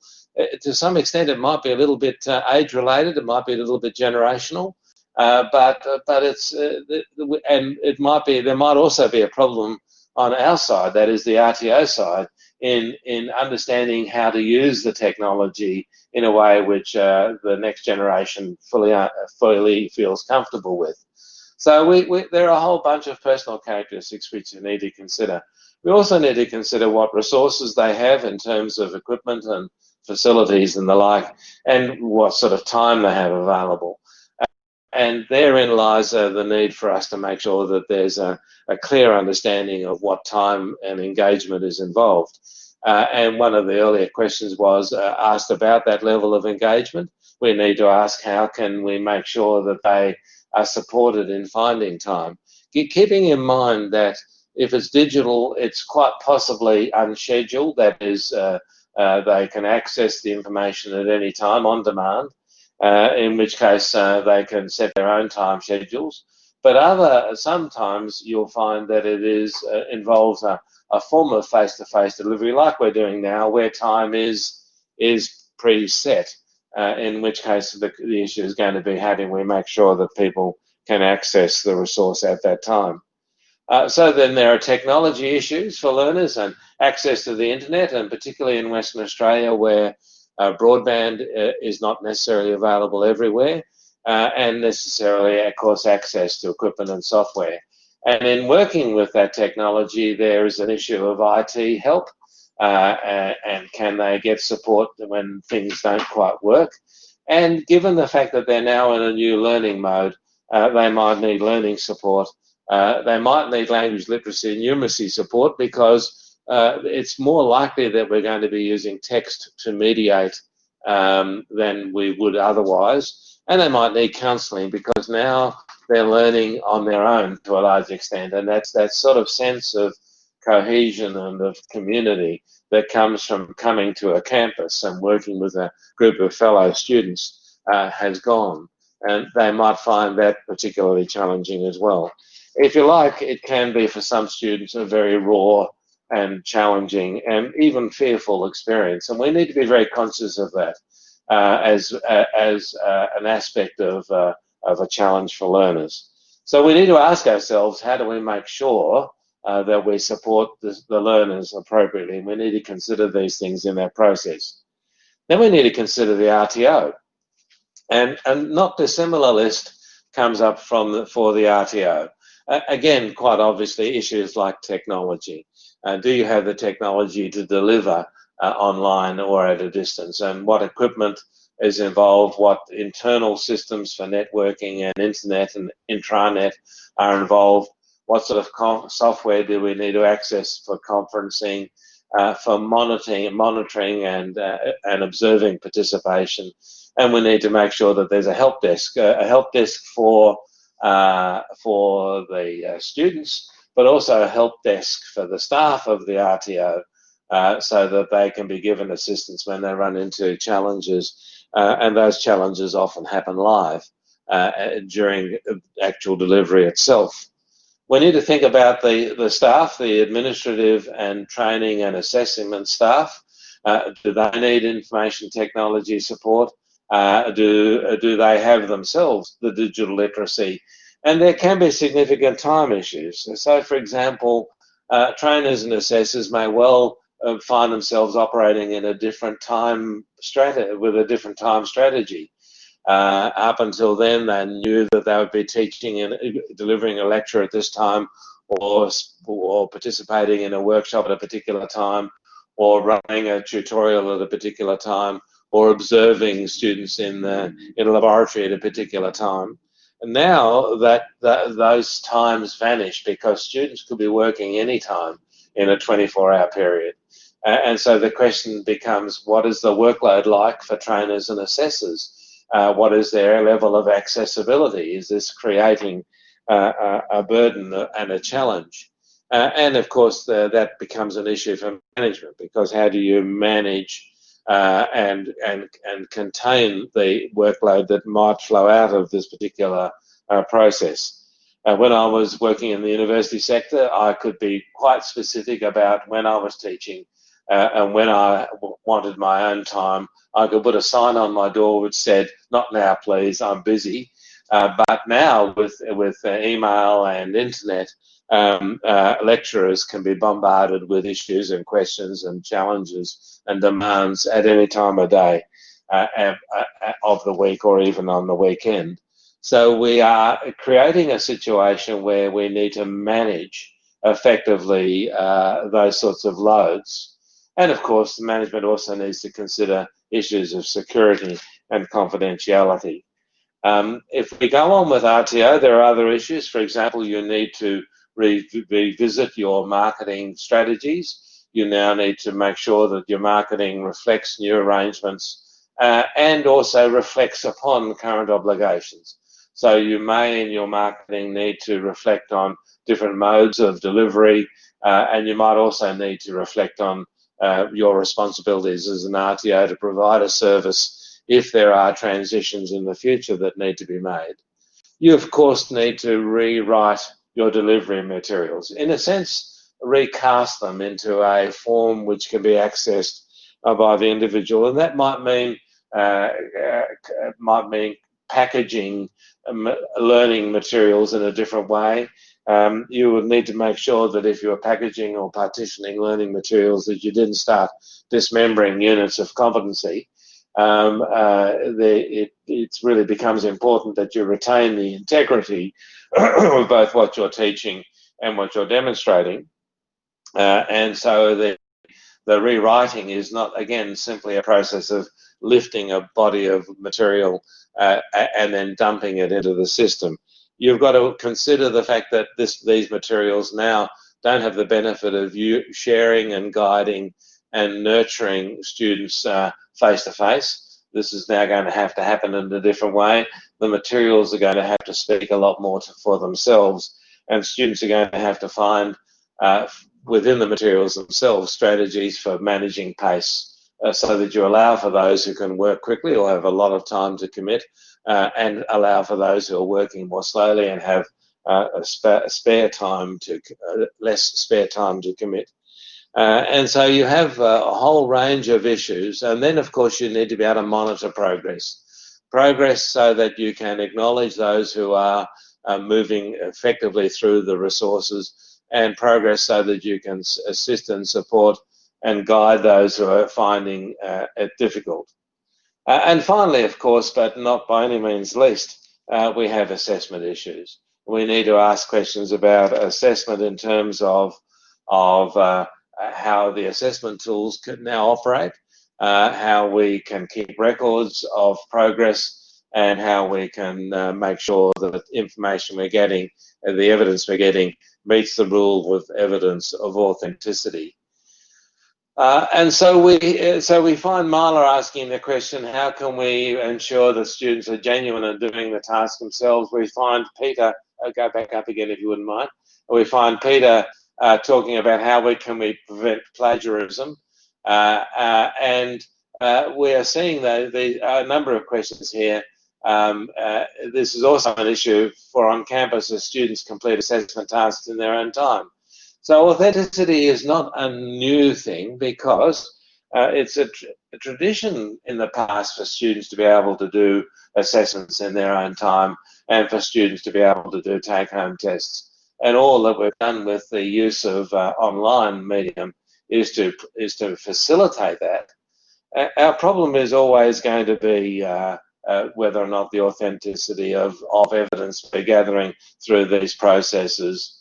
To some extent, it might be a little bit age-related. It might be a little bit generational, but it's and it might be. There might also be a problem on our side, that is the RTO side, in understanding how to use the technology in a way which the next generation fully feels comfortable with. So there are a whole bunch of personal characteristics which you need to consider. We also need to consider what resources they have in terms of equipment and facilities and the like, and what sort of time they have available. And therein lies the need for us to make sure that there's a clear understanding of what time and engagement is involved. And one of the earlier questions was asked about that level of engagement. We need to ask, how can we make sure that they are supported in finding time? Keeping in mind that if it's digital, it's quite possibly unscheduled. That is, they can access the information at any time on demand, in which case they can set their own time schedules. But sometimes you'll find that it involves a form of face-to-face delivery, like we're doing now, where time is preset. In which case the issue is going to be, how do we make sure that people can access the resource at that time? So then there are technology issues for learners and access to the internet, and particularly in Western Australia, where broadband is not necessarily available everywhere, and necessarily, of course, access to equipment and software. And in working with that technology, there is an issue of IT help, and can they get support when things don't quite work? And given the fact that they're now in a new learning mode, they might need learning support. They might need language literacy and numeracy support, because it's more likely that we're going to be using text to mediate than we would otherwise. And they might need counselling, because now they're learning on their own to a large extent. And that's that sort of sense of cohesion and of community that comes from coming to a campus and working with a group of fellow students has gone. And they might find that particularly challenging as well. If you like, it can be for some students a very raw and challenging and even fearful experience. And we need to be very conscious of that as an aspect of a challenge for learners. So we need to ask ourselves, how do we make sure that we support the learners appropriately? And we need to consider these things in that process. Then we need to consider the RTO. And not dissimilar list comes up for the RTO. Again, quite obviously, issues like technology. Do you have the technology to deliver online or at a distance? And what equipment is involved? What internal systems for networking and internet and intranet are involved? What sort of software do we need to access for conferencing, for monitoring and observing participation? And we need to make sure that there's a help desk for the students, but also a help desk for the staff of the RTO, so that they can be given assistance when they run into challenges, and those challenges often happen live during actual delivery itself. We need to think about the staff, the administrative and training and assessment staff. Do they need information technology support? Do they have themselves the digital literacy? And there can be significant time issues. So, for example, trainers and assessors may well find themselves operating in a different time with a different time strategy. Up until then, they knew that they would be teaching and delivering a lecture at this time, or participating in a workshop at a particular time, or running a tutorial at a particular time, or observing students in a laboratory at a particular time. And now those times vanish, because students could be working anytime in a 24-hour period. And so the question becomes, what is the workload like for trainers and assessors? What is their level of accessibility? Is this creating a burden and a challenge? And of course, that becomes an issue for management, because how do you manage and contain the workload that might flow out of this particular process? When I was working in the university sector, I could be quite specific about when I was teaching, and when I wanted my own time. I could put a sign on my door which said, "Not now, please, I'm busy." But now with email and internet, lecturers can be bombarded with issues and questions and challenges and demands at any time of day of the week, or even on the weekend. So we are creating a situation where we need to manage effectively those sorts of loads. And of course, the management also needs to consider issues of security and confidentiality. If we go on with RTO, there are other issues. For example, you need to revisit your marketing strategies. You now need to make sure that your marketing reflects new arrangements and also reflects upon current obligations. So you may, in your marketing, need to reflect on different modes of delivery, and you might also need to reflect on your responsibilities as an RTO to provide a service if there are transitions in the future that need to be made. You, of course, need to rewrite your delivery materials. In a sense, recast them into a form which can be accessed by the individual, and that might mean packaging learning materials in a different way. You would need to make sure that if you're packaging or partitioning learning materials, that you didn't start dismembering units of competency. It really becomes important that you retain the integrity of both what you're teaching and what you're demonstrating. And so the rewriting is not, again, simply a process of lifting a body of material and then dumping it into the system. You've got to consider the fact that these materials now don't have the benefit of you sharing and guiding and nurturing students face-to-face. This is now going to have to happen in a different way. The materials are going to have to speak a lot more for themselves, and students are going to have to find within the materials themselves strategies for managing pace so that you allow for those who can work quickly or have a lot of time to commit and allow for those who are working more slowly and have less spare time to commit. And so you have a whole range of issues, and then of course you need to be able to monitor progress so that you can acknowledge those who are moving effectively through the resources, and progress so that you can assist and support and guide those who are finding it difficult. And finally, of course, but not by any means least, we have assessment issues. We need to ask questions about assessment in terms of how the assessment tools can now operate, how we can keep records of progress, and how we can make sure that the information we're getting and the evidence we're getting meets the rule of evidence of authenticity. And so we find Marla asking the question, how can we ensure that students are genuine and doing the task themselves? We find Peter, go back up again if you wouldn't mind. We find Peter talking about how we prevent plagiarism. And we are seeing a number of questions here. This is also an issue for on campus as students complete assessment tasks in their own time. So authenticity is not a new thing because it's a tradition in the past for students to be able to do assessments in their own time and for students to be able to do take-home tests. And all that we've done with the use of online medium is to facilitate that. Our problem is always going to be whether or not the authenticity of evidence we're gathering through these processes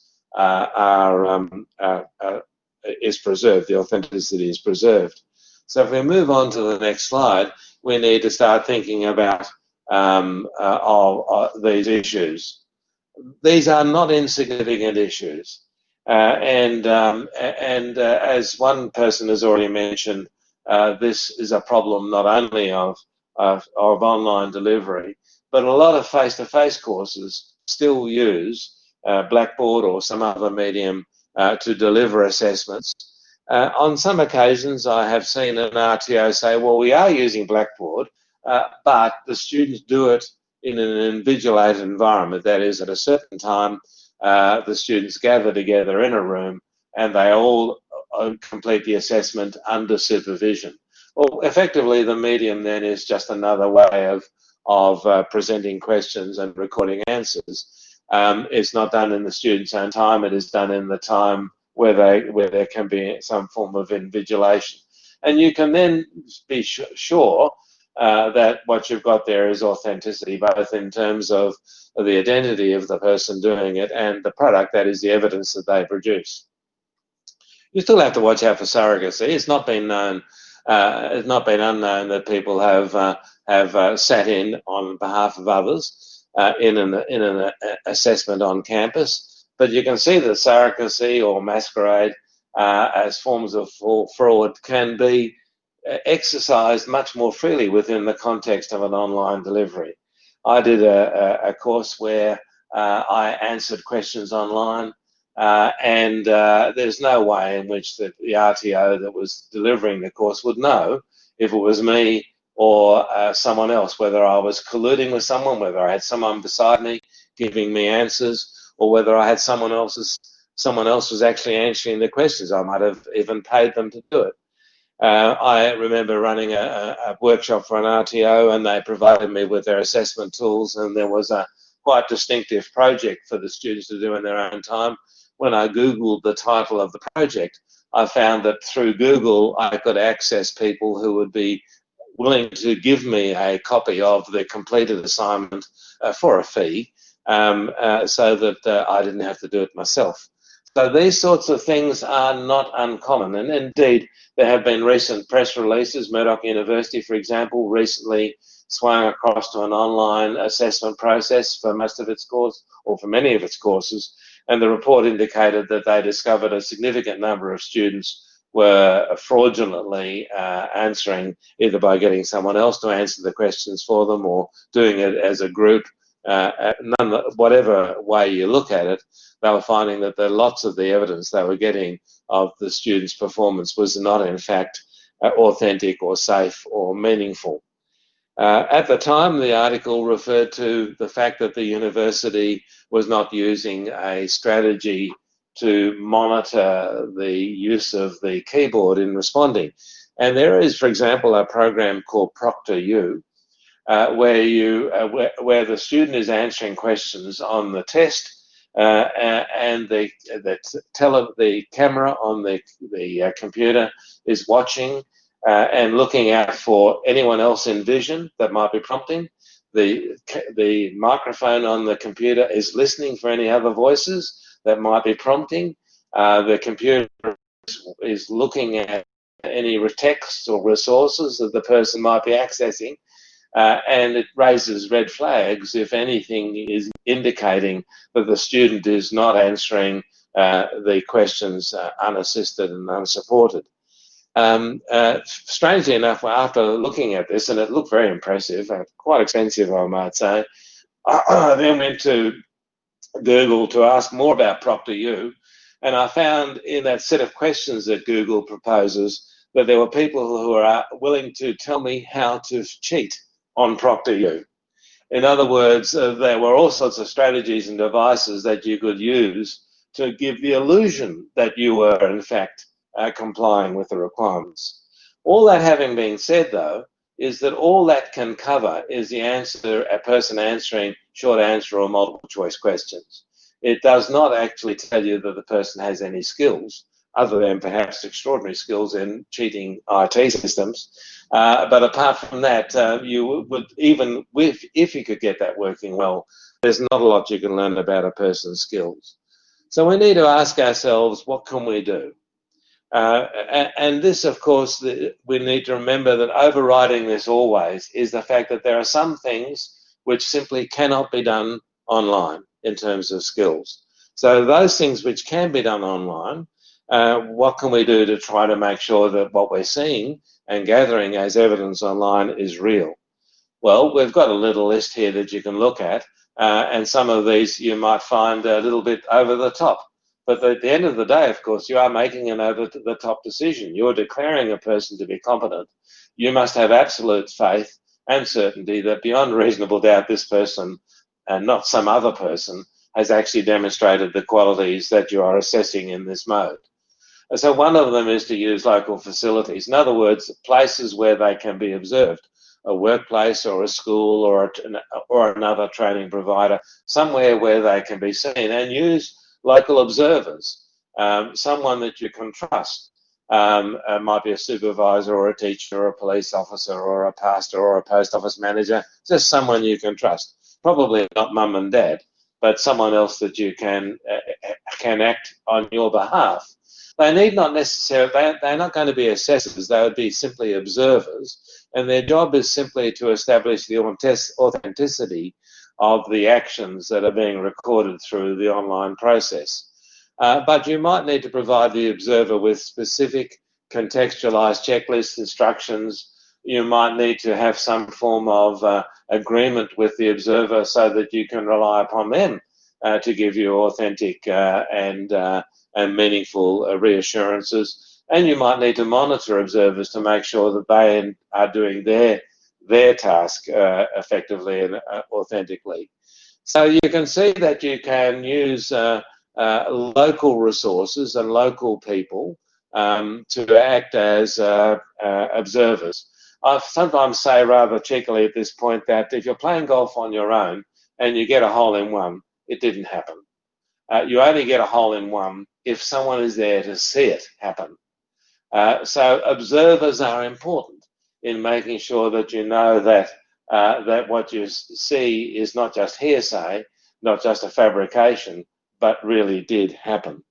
is preserved, the authenticity is preserved. So if we move on to the next slide, we need to start thinking about these issues. These are not insignificant issues. And as one person has already mentioned, this is a problem not only of online delivery, but a lot of face-to-face courses still use Blackboard or some other medium to deliver assessments. On some occasions, I have seen an RTO say, well, we are using Blackboard, but the students do it in an invigilated environment. That is, at a certain time, the students gather together in a room and they all complete the assessment under supervision. Well, effectively, the medium then is just another way of presenting questions and recording answers. It's not done in the student's own time. It is done in the time where there can be some form of invigilation. And you can then be sure that what you've got there is authenticity, both in terms of the identity of the person doing it and the product, that is the evidence that they produce. You still have to watch out for surrogacy. It's not been known, it's not been unknown that people have have sat in on behalf of others in an assessment on campus. But you can see that surrogacy or masquerade as forms of fraud can be exercised much more freely within the context of an online delivery. I did a course where I answered questions online, and there's no way in which the RTO that was delivering the course would know if it was me or someone else, whether I was colluding with someone, whether I had someone beside me giving me answers, or whether I had someone else was actually answering the questions. I might have even paid them to do it. I remember running a workshop for an RTO, and they provided me with their assessment tools, and there was a quite distinctive project for the students to do in their own time. When I Googled the title of the project, I found that through Google I could access people who would be willing to give me a copy of the completed assignment for a fee, so that I didn't have to do it myself. So these sorts of things are not uncommon, and indeed there have been recent press releases. Murdoch University, for example, recently swung across to an online assessment process for most of its course, or for many of its courses, and the report indicated that they discovered a significant number of students were fraudulently answering, either by getting someone else to answer the questions for them or doing it as a group. Whatever way you look at it, they were finding that lots of the evidence they were getting of the students' performance was not in fact authentic or safe or meaningful. At the time, the article referred to the fact that the university was not using a strategy to monitor the use of the keyboard in responding. And there is, for example, a program called ProctorU, where the student is answering questions on the test, and the camera on the computer is watching and looking out for anyone else in vision that might be prompting. The microphone on the computer is listening for any other voices that might be prompting. The computer is looking at any texts or resources that the person might be accessing. And it raises red flags if anything is indicating that the student is not answering the questions unassisted and unsupported. Strangely enough, after looking at this, and it looked very impressive, quite expensive I might say, I then went to Google to ask more about ProctorU, and I found in that set of questions that Google proposes that there were people who are willing to tell me how to cheat on ProctorU. In other words, there were all sorts of strategies and devices that you could use to give the illusion that you were, in fact, complying with the requirements. All that having been said, though, is that all that can cover is the answer, a person answering short answer or multiple choice questions. It does not actually tell you that the person has any skills, other than perhaps extraordinary skills in cheating IT systems. But apart from that, you would, even if you could get that working well, there's not a lot you can learn about a person's skills. So we need to ask ourselves, what can we do? And this, of course, we need to remember that overriding this always is the fact that there are some things which simply cannot be done online in terms of skills. So those things which can be done online, what can we do to try to make sure that what we're seeing and gathering as evidence online is real? Well, we've got a little list here that you can look at, and some of these you might find a little bit over the top. But at the end of the day, of course, you are making an over-the-top decision. You're declaring a person to be competent. You must have absolute faith and certainty that beyond reasonable doubt this person, and not some other person, has actually demonstrated the qualities that you are assessing in this mode. And so one of them is to use local facilities. In other words, places where they can be observed, a workplace or a school or another training provider, somewhere where they can be seen, and use local observers, someone that you can trust. Might be a supervisor or a teacher or a police officer or a pastor or a post office manager, just someone you can trust. Probably not mum and dad, but someone else that you can act on your behalf. They need not necessarily, they're not going to be assessors, they would be simply observers and their job is simply to establish the authenticity of the actions that are being recorded through the online process. But you might need to provide the observer with specific contextualized checklists, instructions. You might need to have some form of agreement with the observer so that you can rely upon them to give you authentic and meaningful reassurances. And you might need to monitor observers to make sure that they are doing their task effectively and authentically. So you can see that you can use local resources and local people to act as observers. I sometimes say rather cheekily at this point that if you're playing golf on your own and you get a hole-in-one, it didn't happen. You only get a hole-in-one if someone is there to see it happen. So observers are important in making sure that you know that that what you see is not just hearsay, not just a fabrication, but really did happen.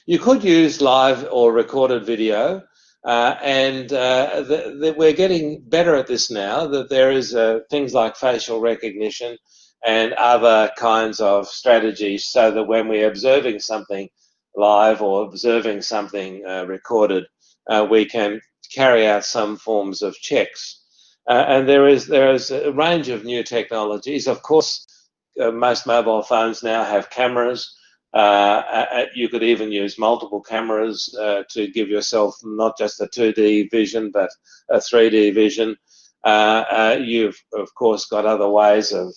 You could use live or recorded video, and we're getting better at this now, that there is things like facial recognition and other kinds of strategies so that when we're observing something live or observing something recorded, we can carry out some forms of checks. And there is a range of new technologies. Of course, most mobile phones now have cameras. You could even use multiple cameras to give yourself not just a 2D vision, but a 3D vision. You've, of course, got other ways of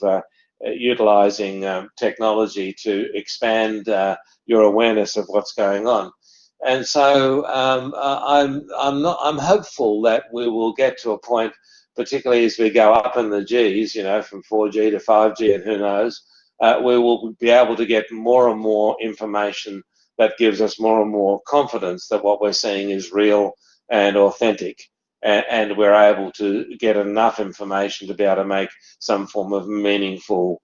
utilizing technology to expand your awareness of what's going on. And so I'm hopeful that we will get to a point, particularly as we go up in the Gs, you know, from 4G to 5G and who knows, we will be able to get more and more information that gives us more and more confidence that what we're seeing is real and authentic, and we're able to get enough information to be able to make some form of meaningful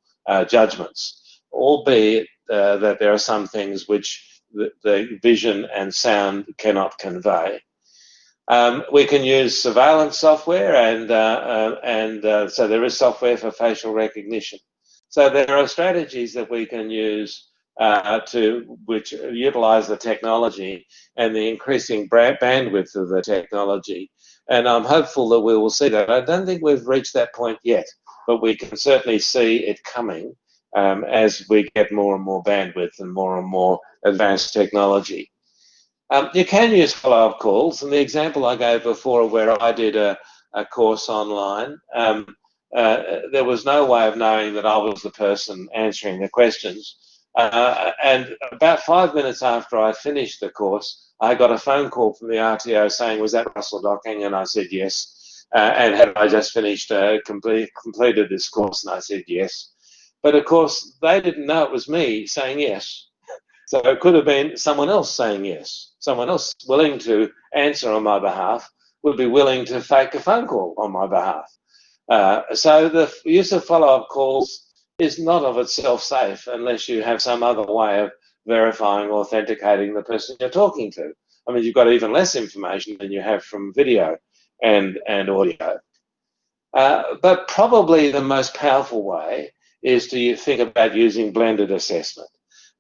judgments, albeit that there are some things which the vision and sound cannot convey. We can use surveillance software, and so there is software for facial recognition. So there are strategies that we can use which utilize the technology and the increasing bandwidth of the technology. And I'm hopeful that we will see that. I don't think we've reached that point yet, but we can certainly see it coming as we get more and more bandwidth and more advanced technology. You can use follow-up calls, and the example I gave before where I did a course online, there was no way of knowing that I was the person answering the questions. And about 5 minutes after I finished the course, I got a phone call from the RTO saying, "Was that Russell Docking?" And I said yes. And had I just finished, completed this course? And I said yes. But of course, they didn't know it was me saying yes. So it could have been someone else saying yes. Someone else willing to answer on my behalf would be willing to fake a phone call on my behalf. So the use of follow-up calls is not of itself safe unless you have some other way of verifying, authenticating the person you're talking to. I mean, you've got even less information than you have from video and audio. But probably the most powerful way is to think about using blended assessment.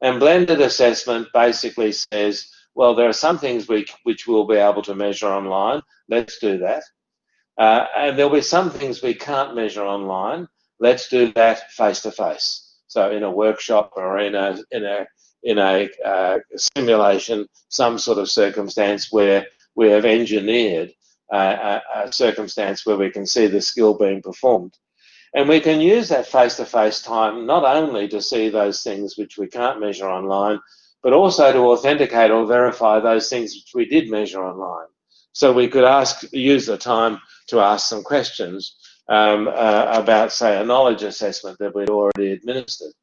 And blended assessment basically says, well, there are some things which we'll be able to measure online. Let's do that. And there'll be some things we can't measure online. Let's do that face-to-face. So in a workshop or in a simulation, some sort of circumstance where we have engineered a circumstance where we can see the skill being performed. And we can use that face-to-face time not only to see those things which we can't measure online, but also to authenticate or verify those things which we did measure online. So we could use the time to ask some questions about, say, a knowledge assessment that we'd already administered.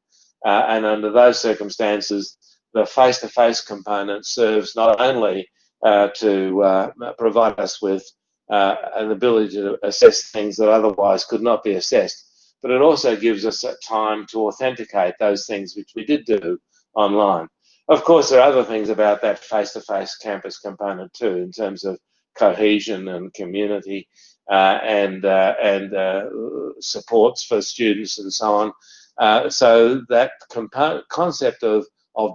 And under those circumstances, the face-to-face component serves not only to provide us with an ability to assess things that otherwise could not be assessed, but it also gives us time to authenticate those things which we did do online. Of course, there are other things about that face-to-face campus component too, in terms of cohesion and community and supports for students and so on. So that concept of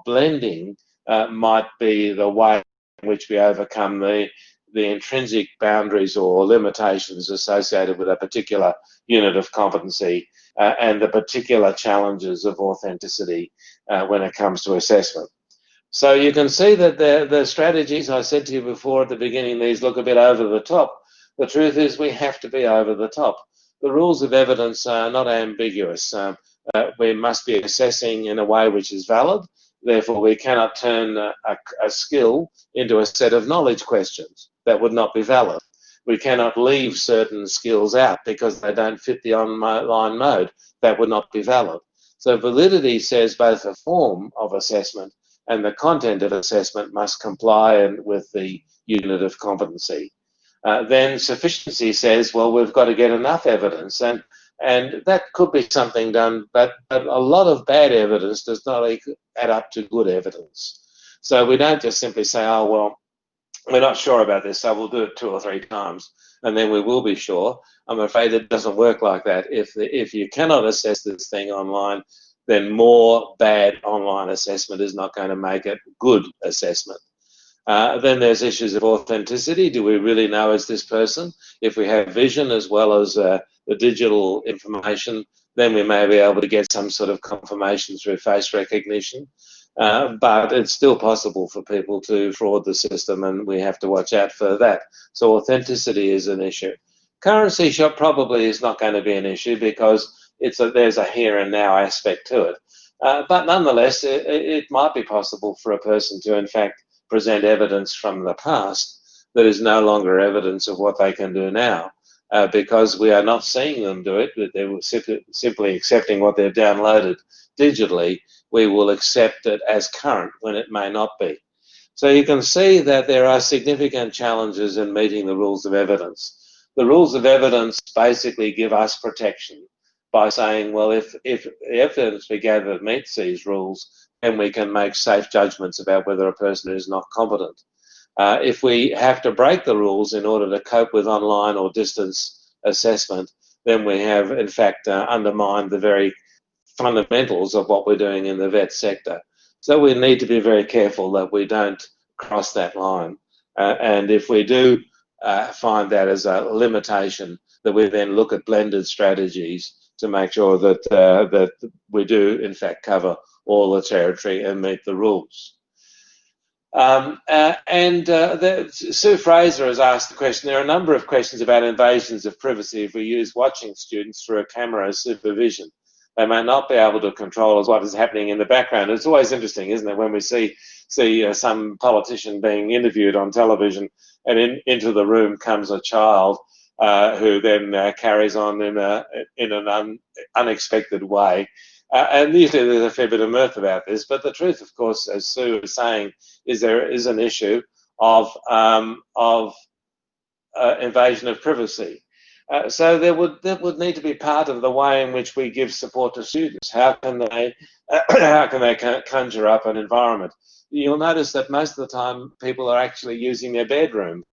blending might be the way in which we overcome the intrinsic boundaries or limitations associated with a particular unit of competency and the particular challenges of authenticity when it comes to assessment. So you can see that the strategies, I said to you before at the beginning, these look a bit over the top. The truth is we have to be over the top. The rules of evidence are not ambiguous. We must be assessing in a way which is valid. Therefore, we cannot turn a skill into a set of knowledge questions. That would not be valid. We cannot leave certain skills out because they don't fit the online mode. That would not be valid. So validity says both the form of assessment and the content of assessment must comply with the unit of competency. Then sufficiency says, well, we've got to get enough evidence, and that could be something done, but a lot of bad evidence does not add up to good evidence. So we don't just simply say, oh, well, we're not sure about this, so we'll do it 2 or 3 times, and then we will be sure. I'm afraid it doesn't work like that. If you cannot assess this thing online, then more bad online assessment is not going to make it good assessment. Then there's issues of authenticity. Do we really know it's this person? If we have vision as well as the digital information, then we may be able to get some sort of confirmation through face recognition. But it's still possible for people to fraud the system, and we have to watch out for that. So authenticity is an issue. Currency shop probably is not going to be an issue because there's a here and now aspect to it. But nonetheless, it might be possible for a person to, in fact, present evidence from the past that is no longer evidence of what they can do now, because we are not seeing them do it, but they're simply accepting what they've downloaded digitally. We will accept it as current when it may not be. So you can see that there are significant challenges in meeting the rules of evidence. The rules of evidence basically give us protection by saying, well, if the evidence we gather meets these rules, then we can make safe judgments about whether a person is not competent. If we have to break the rules in order to cope with online or distance assessment, then we have, in fact, undermined the very fundamentals of what we're doing in the vet sector. So we need to be very careful that we don't cross that line. And if we do find that as a limitation, that we then look at blended strategies to make sure that that we do, in fact, cover all the territory and meet the rules. Sue Fraser has asked the question, there are a number of questions about invasions of privacy if we use watching students through a camera as supervision. They may not be able to control what is happening in the background. It's always interesting, isn't it, when we see some politician being interviewed on television and into the room comes a child who then carries on in an unexpected way. And usually there's a fair bit of mirth about this, but the truth, of course, as Sue is saying, is there is an issue of invasion of privacy. So that would need to be part of the way in which we give support to students. How can they conjure up an environment? You'll notice that most of the time people are actually using their bedroom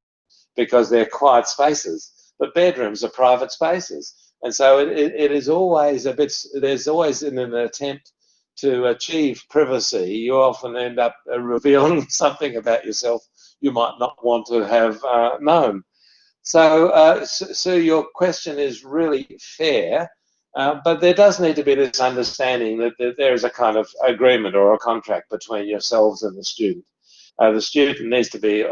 because they're quiet spaces, but bedrooms are private spaces. And so it is always there's always in an attempt to achieve privacy, you often end up revealing something about yourself you might not want to have known. So your question is really fair, but there does need to be this understanding that there is a kind of agreement or a contract between yourselves and the student. The student needs to be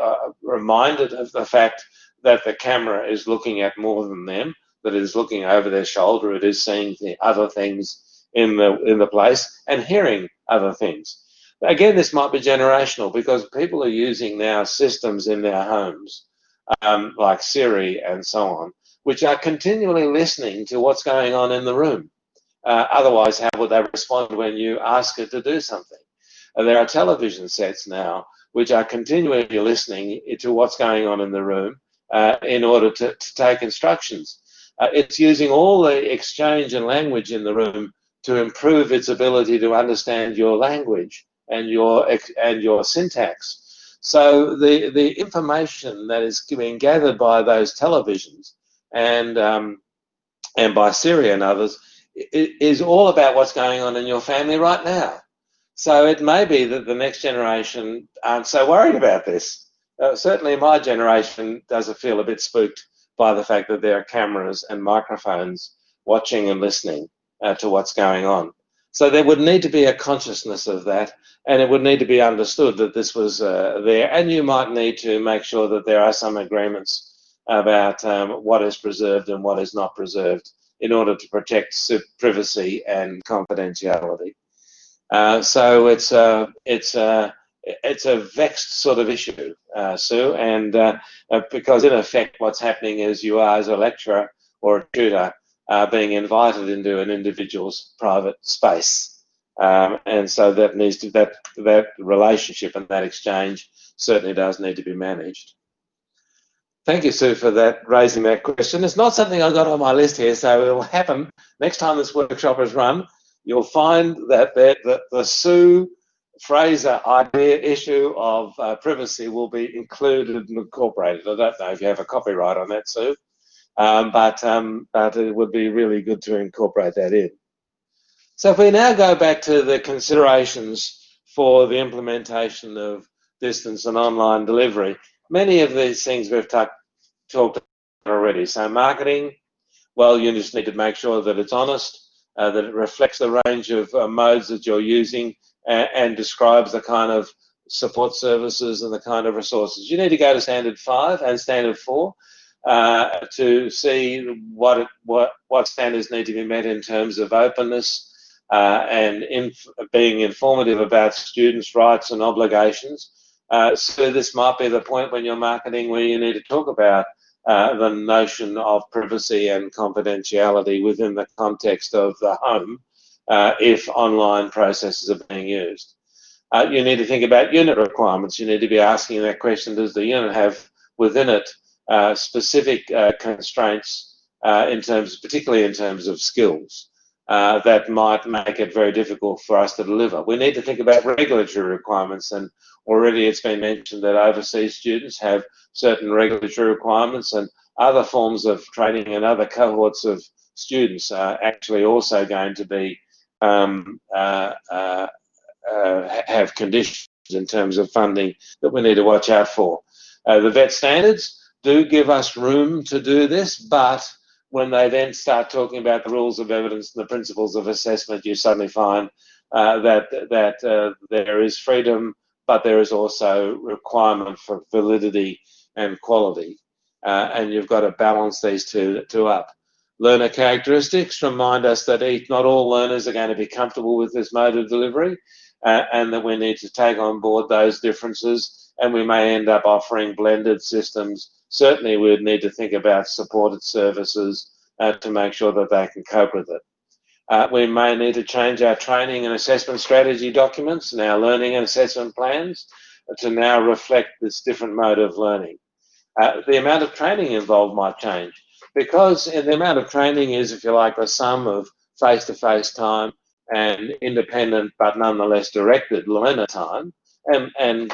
reminded of the fact that the camera is looking at more than them, that it is looking over their shoulder, it is seeing the other things in the place and hearing other things. Again, this might be generational because people are using now systems in their homes, like Siri and so on, which are continually listening to what's going on in the room. Otherwise, how would they respond when you ask it to do something? There are television sets now which are continually listening to what's going on in the room in order to take instructions. It's using all the exchange and language in the room to improve its ability to understand your language and your syntax. So the information that is being gathered by those televisions and by Siri and others is all about what's going on in your family right now. So it may be that the next generation aren't so worried about this. Certainly my generation doesn't feel a bit spooked by the fact that there are cameras and microphones watching and listening to what's going on. So there would need to be a consciousness of that, and it would need to be understood that this was there. And you might need to make sure that there are some agreements about what is preserved and what is not preserved in order to protect privacy and confidentiality. So it's a vexed sort of issue, Sue, and because in effect what's happening is you are, as a lecturer or a tutor, being invited into an individual's private space, and so that needs to that relationship and that exchange certainly does need to be managed. Thank you, Sue, for that, raising that question. It's not something I got on my list here, so it will happen next time this workshop is run. You'll find that the Sue Fraser idea issue of privacy will be included and incorporated. I don't know if you have a copyright on that, Sue, but it would be really good to incorporate that in. So if we now go back to the considerations for the implementation of distance and online delivery, many of these things we've talked about already. So marketing, well, you just need to make sure that it's honest, that it reflects the range of modes that you're using and describes the kind of support services and the kind of resources. You need to go to Standard 5 and Standard 4 to see what standards need to be met in terms of openness and being informative about students' rights and obligations. So this might be the point when you're marketing where you need to talk about the notion of privacy and confidentiality within the context of the home if online processes are being used. You need to think about unit requirements. You need to be asking that question, does the unit have within it specific constraints particularly in terms of skills that might make it very difficult for us to deliver. We need to think about regulatory requirements, and already it's been mentioned that overseas students have certain regulatory requirements, and other forms of training and other cohorts of students are actually also going to be have conditions in terms of funding that we need to watch out for. The VET standards do give us room to do this, but when they then start talking about the rules of evidence and the principles of assessment, you suddenly find that there is freedom, but there is also requirement for validity and quality, and you've got to balance these two up. Learner characteristics remind us that not all learners are going to be comfortable with this mode of delivery, and that we need to take on board those differences, and we may end up offering blended systems. Certainly we would need to think about supported services to make sure that they can cope with it. We may need to change our training and assessment strategy documents and our learning and assessment plans to now reflect this different mode of learning. The amount of training involved might change, because the amount of training is, if you like, the sum of face-to-face time and independent but nonetheless directed learner time and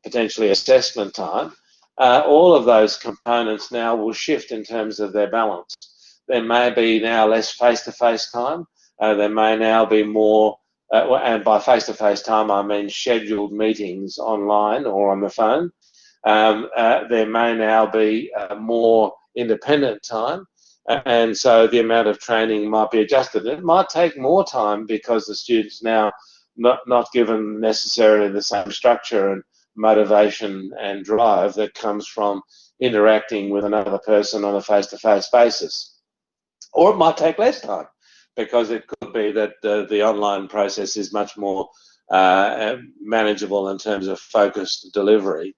potentially assessment time. All of those components now will shift in terms of their balance. There may be now less face-to-face time. There may now be more, and by face-to-face time I mean scheduled meetings online or on the phone. There may now be more independent time, and so the amount of training might be adjusted. It might take more time because the students now not given necessarily the same structure and motivation and drive that comes from interacting with another person on a face-to-face basis. Or it might take less time, because it could be that the online process is much more manageable in terms of focused delivery.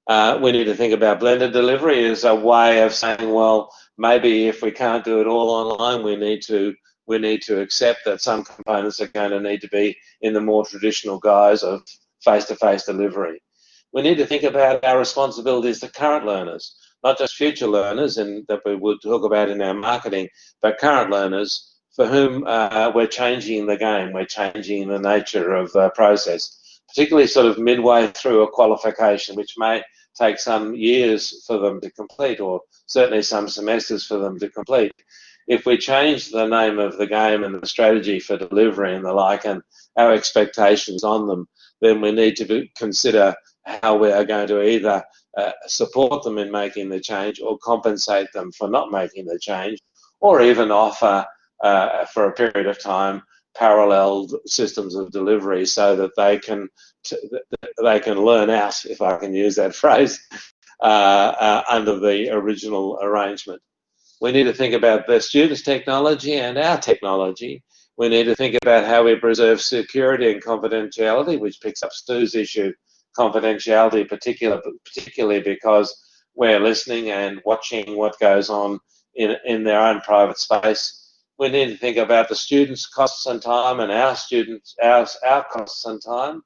We need to think about blended delivery as a way of saying, well, maybe if we can't do it all online, we need to accept that some components are going to need to be in the more traditional guise of face-to-face delivery. We need to think about our responsibilities to current learners, not just future learners and that we would talk about in our marketing, but current learners for whom we're changing the game, we're changing the nature of the process. particularly sort of midway through a qualification, which may take some years for them to complete, or certainly some semesters for them to complete. If we change the name of the game and the strategy for delivery and the like, and our expectations on them, then we need to consider how we are going to either support them in making the change or compensate them for not making the change, or even offer for a period of time paralleled systems of delivery so that they can learn out, if I can use that phrase, under the original arrangement. We need to think about the students' technology and our technology. We need to think about how we preserve security and confidentiality, which picks up Stu's issue, confidentiality particularly because we're listening and watching what goes on in their own private space. We need to think about the students' costs and time and our costs and time.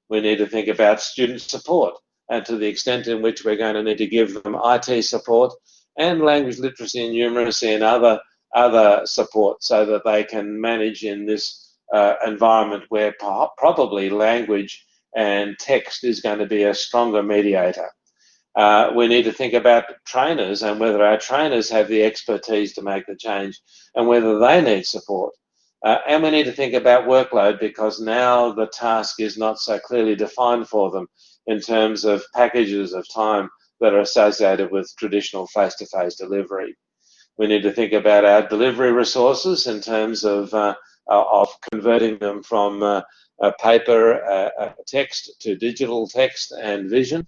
We need to think about student support and to the extent in which we're going to need to give them IT support and language literacy and numeracy and other support so that they can manage in this environment where probably language and text is going to be a stronger mediator. We need to think about trainers and whether our trainers have the expertise to make the change and whether they need support. And we need to think about workload because now the task is not so clearly defined for them in terms of packages of time that are associated with traditional face-to-face delivery. We need to think about our delivery resources in terms of converting them from paper text to digital text and vision.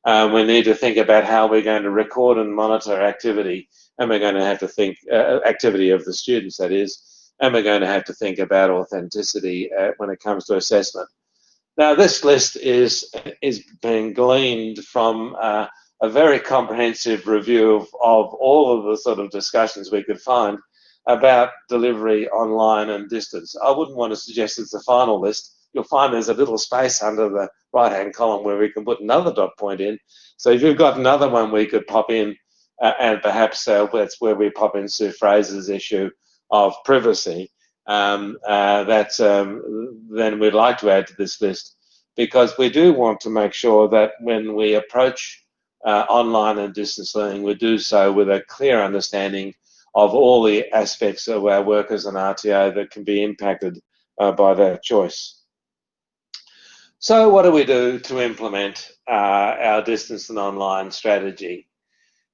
We need to think about how we're going to record and monitor activity, and we're going to have to think activity of the students, that is, and we're going to have to think about authenticity when it comes to assessment. Now, this list is being gleaned from a very comprehensive review of all of the sort of discussions we could find about delivery online and distance. I wouldn't want to suggest it's the final list. You'll find there's a little space under the right-hand column where we can put another dot point in. So if you've got another one we could pop in, and perhaps that's where we pop in Sue Fraser's issue of privacy, then we'd like to add to this list, because we do want to make sure that when we approach online and distance learning, we do so with a clear understanding of all the aspects of our work as an RTO that can be impacted by that choice. So what do we do to implement our distance and online strategy?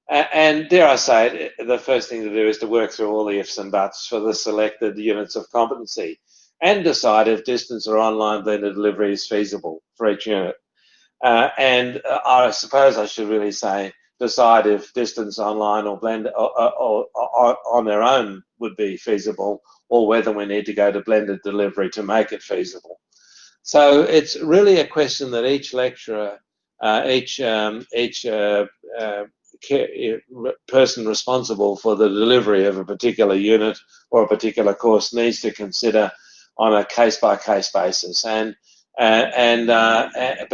And dare I say it, the first thing to do is to work through all the ifs and buts for the selected units of competency and decide if distance or online blended delivery is feasible for each unit. And I suppose I should really say decide if distance, online or blended or on their own would be feasible, or whether we need to go to blended delivery to make it feasible. So it's really a question that each lecturer, each person responsible for the delivery of a particular unit or a particular course needs to consider on a case-by-case basis.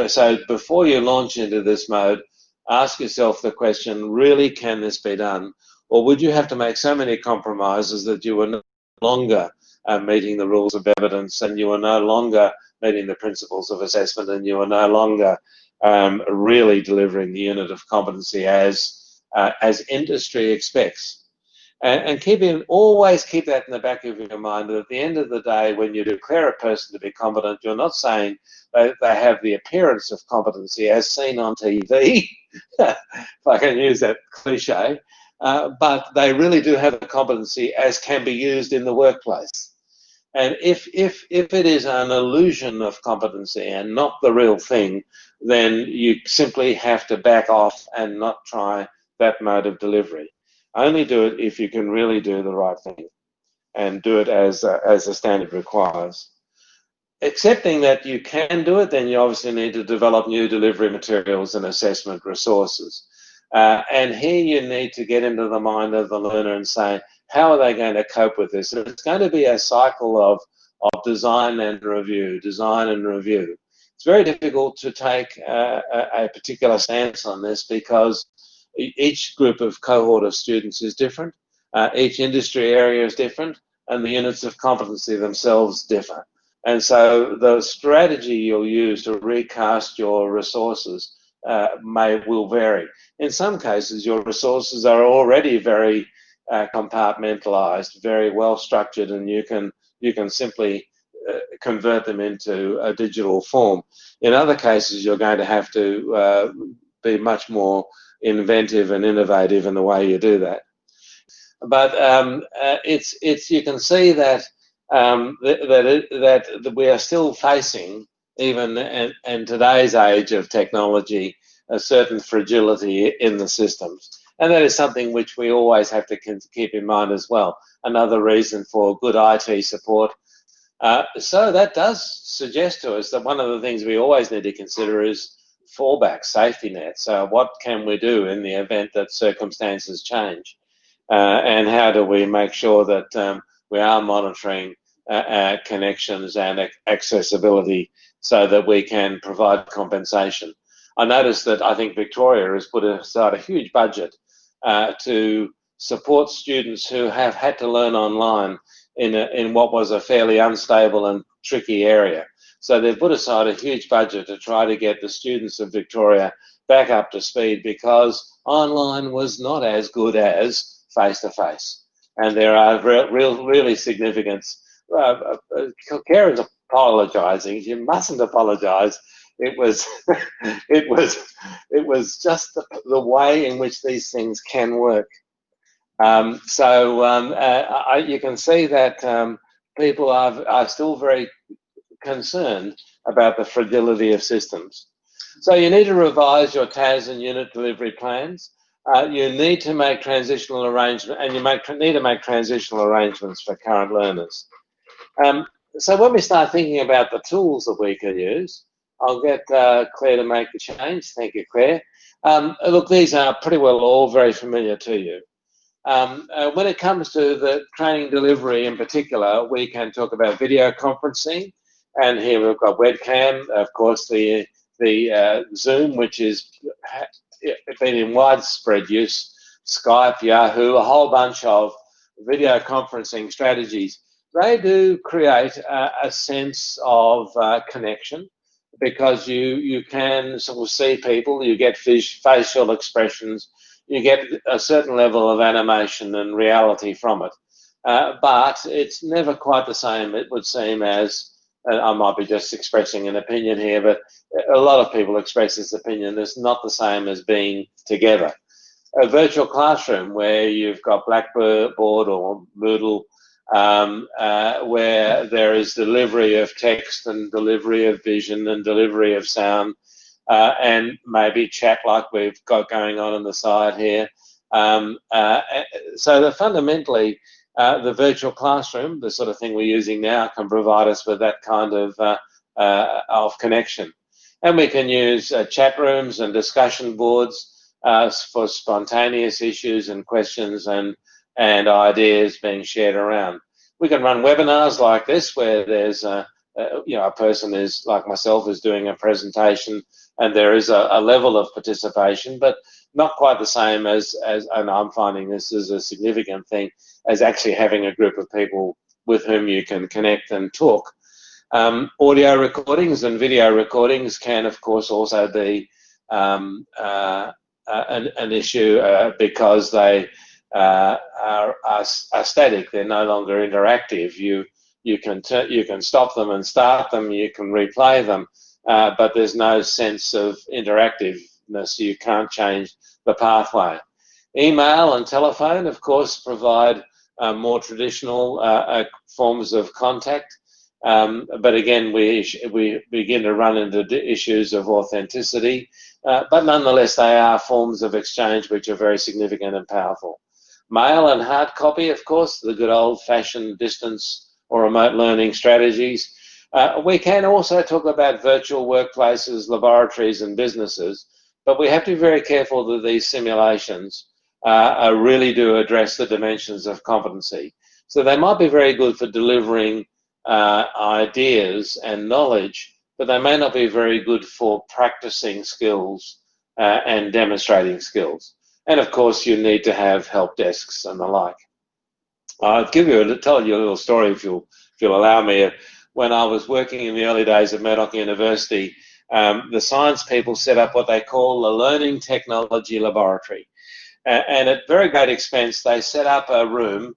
So before you launch into this mode, ask yourself the question, really, can this be done? Or would you have to make so many compromises that you were no longer meeting the rules of evidence, and you are no longer meeting the principles of assessment, and you are no longer really delivering the unit of competency as industry expects? And always keep that in the back of your mind, that at the end of the day, when you declare a person to be competent, you're not saying they have the appearance of competency as seen on TV, if I can use that cliche, but they really do have a competency as can be used in the workplace. And if it is an illusion of competency and not the real thing, then you simply have to back off and not try that mode of delivery. Only do it if you can really do the right thing, and do it as the standard requires. Accepting that you can do it, then you obviously need to develop new delivery materials and assessment resources. And here you need to get into the mind of the learner and say, how are they going to cope with this? And it's going to be a cycle of design and review, design and review. It's very difficult to take a particular stance on this, because each group of cohort of students is different, each industry area is different, and the units of competency themselves differ. And so the strategy you'll use to recast your resources will vary. In some cases, your resources are already very compartmentalized, very well structured, and you can simply convert them into a digital form. In other cases, you're going to have to be much more inventive and innovative in the way you do that. But you can see that that we are still facing, even in today's age of technology, a certain fragility in the systems. And that is something which we always have to keep in mind as well. Another reason for good IT support. So that does suggest to us that one of the things we always need to consider is fallback, safety nets. What can we do in the event that circumstances change? And how do we make sure that we are monitoring connections and accessibility so that we can provide compensation? I noticed that I think Victoria has put aside a huge budget to support students who have had to learn online in what was a fairly unstable and tricky area. So they've put aside a huge budget to try to get the students of Victoria back up to speed, because online was not as good as face-to-face. And there are really significant Karen's apologising. You mustn't apologise. It was it was just the way in which these things can work. You can see that people are still very concerned about the fragility of systems. So you need to revise your TAS and unit delivery plans. You need to make transitional arrangements, and you need to make transitional arrangements for current learners. So when we start thinking about the tools that we can use, I'll get Claire to make the change. Thank you, Claire. Look, these are pretty well all very familiar to you. When it comes to the training delivery in particular, we can talk about video conferencing, and here we've got webcam, of course, the Zoom, which is been in widespread use, Skype, Yahoo, a whole bunch of video conferencing strategies. They do create a sense of connection, because you can sort of see people, you get facial expressions, you get a certain level of animation and reality from it. But it's never quite the same, it would seem, as, I might be just expressing an opinion here, but a lot of people express this opinion, it's not the same as being together. A virtual classroom where you've got Blackboard or Moodle, where there is delivery of text and delivery of vision and delivery of sound, and maybe chat like we've got going on the side here. So fundamentally, the virtual classroom, the sort of thing we're using now, can provide us with that kind of connection. And we can use chat rooms and discussion boards for spontaneous issues and questions and ideas being shared around. We can run webinars like this, where there's a person is like myself is doing a presentation, and there is a level of participation, but not quite the same as and I'm finding this is a significant thing, as actually having a group of people with whom you can connect and talk. Audio recordings and video recordings can, of course, also be an issue because they are static. They're no longer interactive. You can stop them and start them. You can replay them, but there's no sense of interactiveness. You can't change the pathway. Email and telephone, of course, provide more traditional forms of contact. But again, we begin to run into issues of authenticity, but nonetheless, they are forms of exchange which are very significant and powerful. Mail and hard copy, of course, the good old-fashioned distance or remote learning strategies. We can also talk about virtual workplaces, laboratories, and businesses, but we have to be very careful that these simulations really do address the dimensions of competency. So they might be very good for delivering ideas and knowledge, but they may not be very good for practicing skills and demonstrating skills. And of course, you need to have help desks and the like. I'll tell you a little story, if you'll allow me. when I was working in the early days at Murdoch University, the science people set up what they call the Learning Technology Laboratory. And at very great expense, they set up a room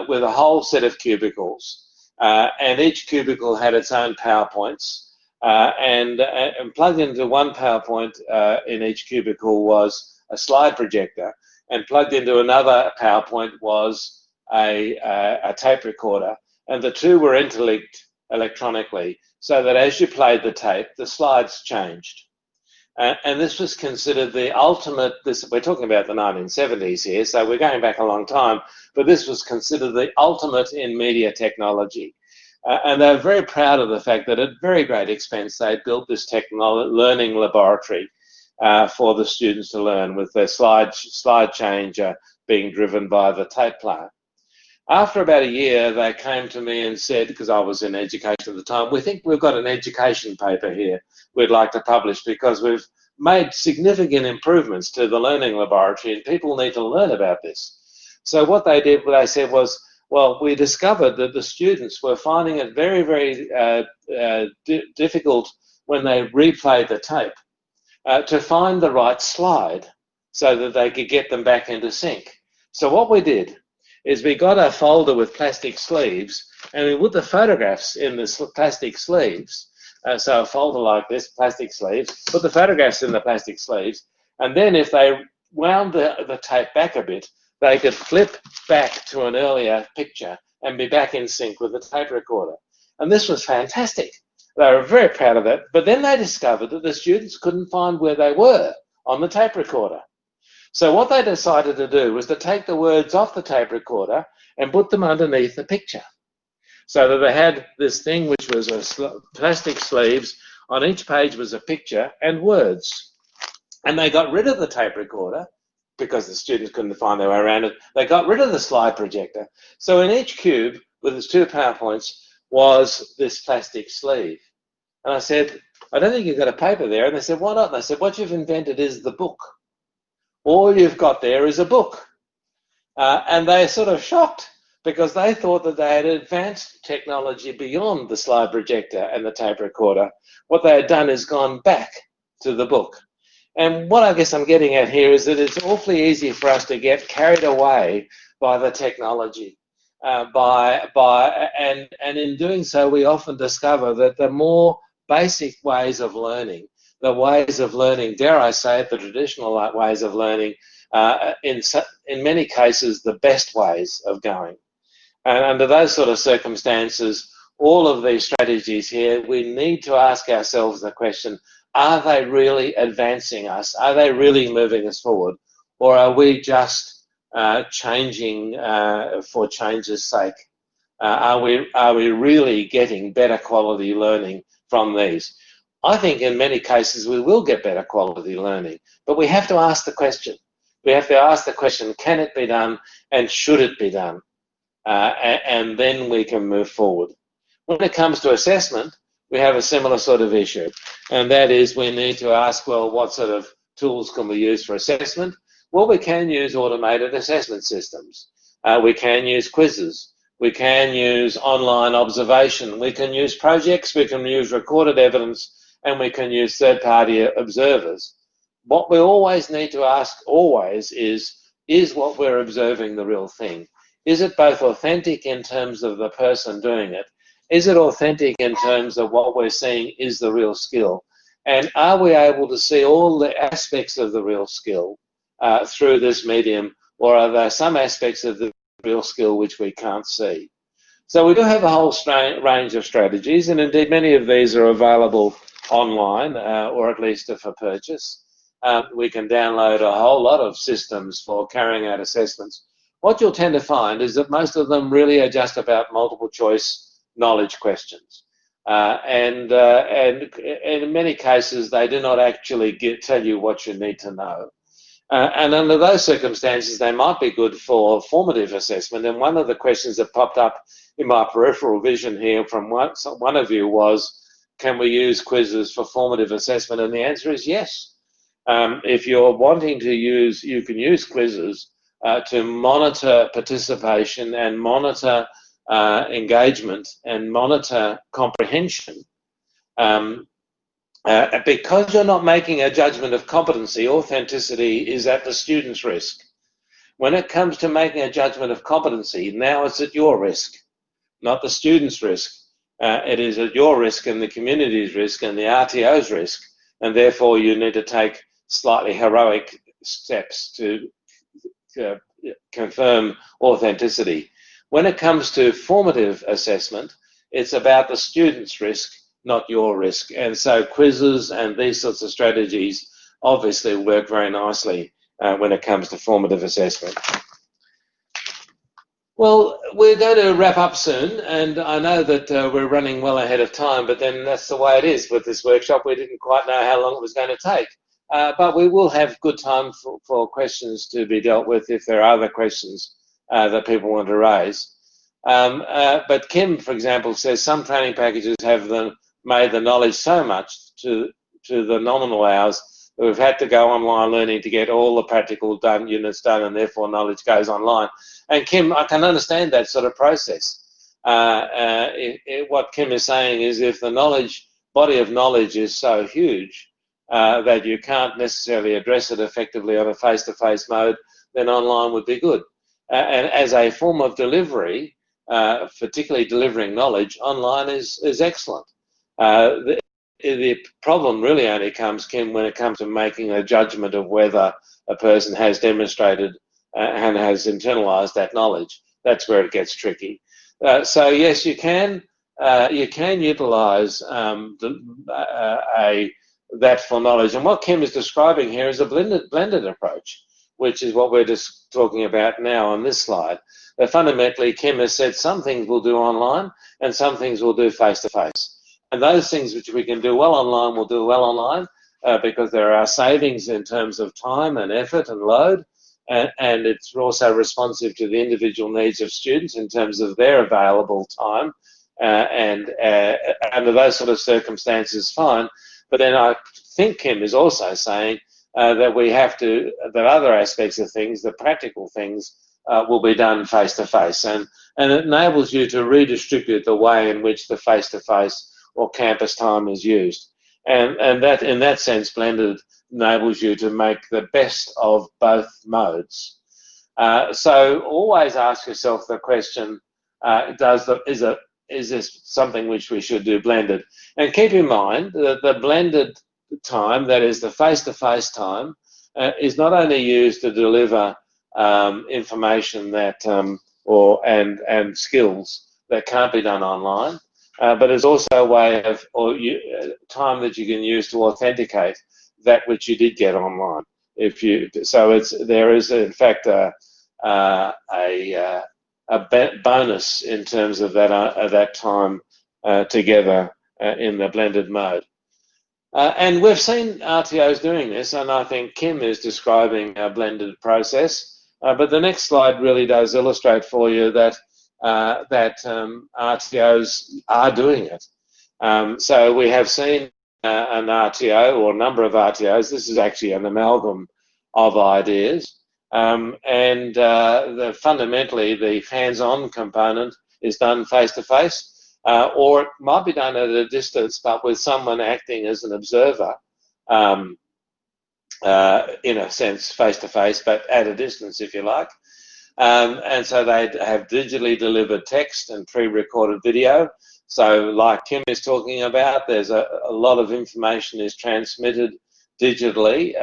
with a whole set of cubicles. And each cubicle had its own PowerPoints. And plugged into one PowerPoint in each cubicle was a slide projector. And plugged into another PowerPoint was a tape recorder. And the two were interlinked electronically so that as you played the tape, the slides changed. And this was considered the ultimate, we're talking about the 1970s here, so we're going back a long time, but this was considered the ultimate in media technology. And they were very proud of the fact that at very great expense, they built this learning laboratory for the students to learn, with their slide changer being driven by the tape player. After about a year, they came to me and said, because I was in education at the time, we think we've got an education paper here we'd like to publish because we've made significant improvements to the learning laboratory and people need to learn about this. So what they did, what they said was, well, we discovered that the students were finding it very, very difficult when they replayed the tape to find the right slide so that they could get them back into sync. So what we did is we got a folder with plastic sleeves and we put the photographs in the plastic sleeves. So a folder like this, plastic sleeves, put the photographs in the plastic sleeves, and then if they wound the tape back a bit, they could flip back to an earlier picture and be back in sync with the tape recorder. And this was fantastic. They were very proud of it, but then they discovered that the students couldn't find where they were on the tape recorder. So what they decided to do was to take the words off the tape recorder and put them underneath the picture. So that they had this thing which was plastic sleeves. On each page was a picture and words. And they got rid of the tape recorder because the students couldn't find their way around it. They got rid of the slide projector. So in each cube with its two PowerPoints was this plastic sleeve. And I said, I don't think you've got a paper there. And they said, why not? And I said, what you've invented is the book. All you've got there is a book. And they sort of shocked because they thought that they had advanced technology beyond the slide projector and the tape recorder. What they had done is gone back to the book. And what I guess I'm getting at here is that it's awfully easy for us to get carried away by the technology. And in doing so, we often discover that the more basic ways of learning, the ways of learning, dare I say it, the traditional ways of learning, in many cases, the best ways of going. And under those sort of circumstances, all of these strategies here, we need to ask ourselves the question, are they really advancing us? Are they really moving us forward? Or are we just changing for change's sake? Are we really getting better quality learning from these? I think in many cases we will get better quality learning, but we have to ask the question. We have to ask the question, can it be done and should it be done? And then we can move forward. When it comes to assessment, we have a similar sort of issue, and that is we need to ask, well, what sort of tools can we use for assessment? Well, we can use automated assessment systems. We can use quizzes. We can use online observation. We can use projects. We can use recorded evidence, and we can use third-party observers. What we always need to ask always is what we're observing the real thing? Is it both authentic in terms of the person doing it? Is it authentic in terms of what we're seeing is the real skill? And are we able to see all the aspects of the real skill through this medium, or are there some aspects of the real skill which we can't see? So we do have a whole range of strategies, and indeed many of these are available online, or at least for purchase. We can download a whole lot of systems for carrying out assessments. What you'll tend to find is that most of them really are just about multiple choice knowledge questions. And in many cases, they do not actually tell you what you need to know. And under those circumstances, they might be good for formative assessment. And one of the questions that popped up in my peripheral vision here from one of you was, can we use quizzes for formative assessment? And the answer is yes. If you're wanting to use, you can use quizzes to monitor participation and monitor engagement and monitor comprehension, because you're not making a judgment of competency, authenticity is at the student's risk. When it comes to making a judgment of competency, now it's at your risk, not the student's risk. It is at your risk and the community's risk and the RTO's risk, and therefore you need to take slightly heroic steps to confirm authenticity. When it comes to formative assessment, it's about the student's risk, not your risk. And so quizzes and these sorts of strategies obviously work very nicely when it comes to formative assessment. Well, we're going to wrap up soon, and I know that we're running well ahead of time, but then that's the way it is with this workshop. We didn't quite know how long it was going to take, but we will have good time for questions to be dealt with if there are other questions that people want to raise. But Kim, for example, says some training packages have made the knowledge so much to the nominal hours that we've had to go online learning to get all the practical units done, and therefore knowledge goes online. And Kim, I can understand that sort of process. What Kim is saying is if the body of knowledge is so huge that you can't necessarily address it effectively on a face-to-face mode, then online would be good. And as a form of delivery, particularly delivering knowledge, online is excellent. The problem really only comes, Kim, when it comes to making a judgment of whether a person has demonstrated and has internalized that knowledge. That's where it gets tricky. So yes, you can utilize that for knowledge. And what Kim is describing here is a blended approach, which is what we're just talking about now on this slide. But fundamentally, Kim has said some things we'll do online and some things we'll do face-to-face. And those things which we can do well online, we'll do well online because there are savings in terms of time and effort and load. And it's also responsive to the individual needs of students in terms of their available time. And under those sort of circumstances, fine. But then I think Kim is also saying that other aspects of things, the practical things, will be done face-to-face. And it enables you to redistribute the way in which the face-to-face or campus time is used. And that, in that sense, blended enables you to make the best of both modes. So always ask yourself the question, is this something which we should do blended? And keep in mind that the blended time, that is the face-to-face time, is not only used to deliver information that and skills that can't be done online, but it's also a way of time that you can use to authenticate that which you did get online. There is in fact a bonus in terms of that time together in the blended mode. And we've seen RTOs doing this, and I think Kim is describing a blended process. But the next slide really does illustrate for you that RTOs are doing it. So we have seen an RTO or a number of RTOs. This is actually an amalgam of ideas. Fundamentally, the hands-on component is done face-to-face, or it might be done at a distance, but with someone acting as an observer, in a sense, face-to-face, but at a distance, if you like. And so they have digitally delivered text and pre-recorded video. So like Kim is talking about, there's a lot of information is transmitted digitally,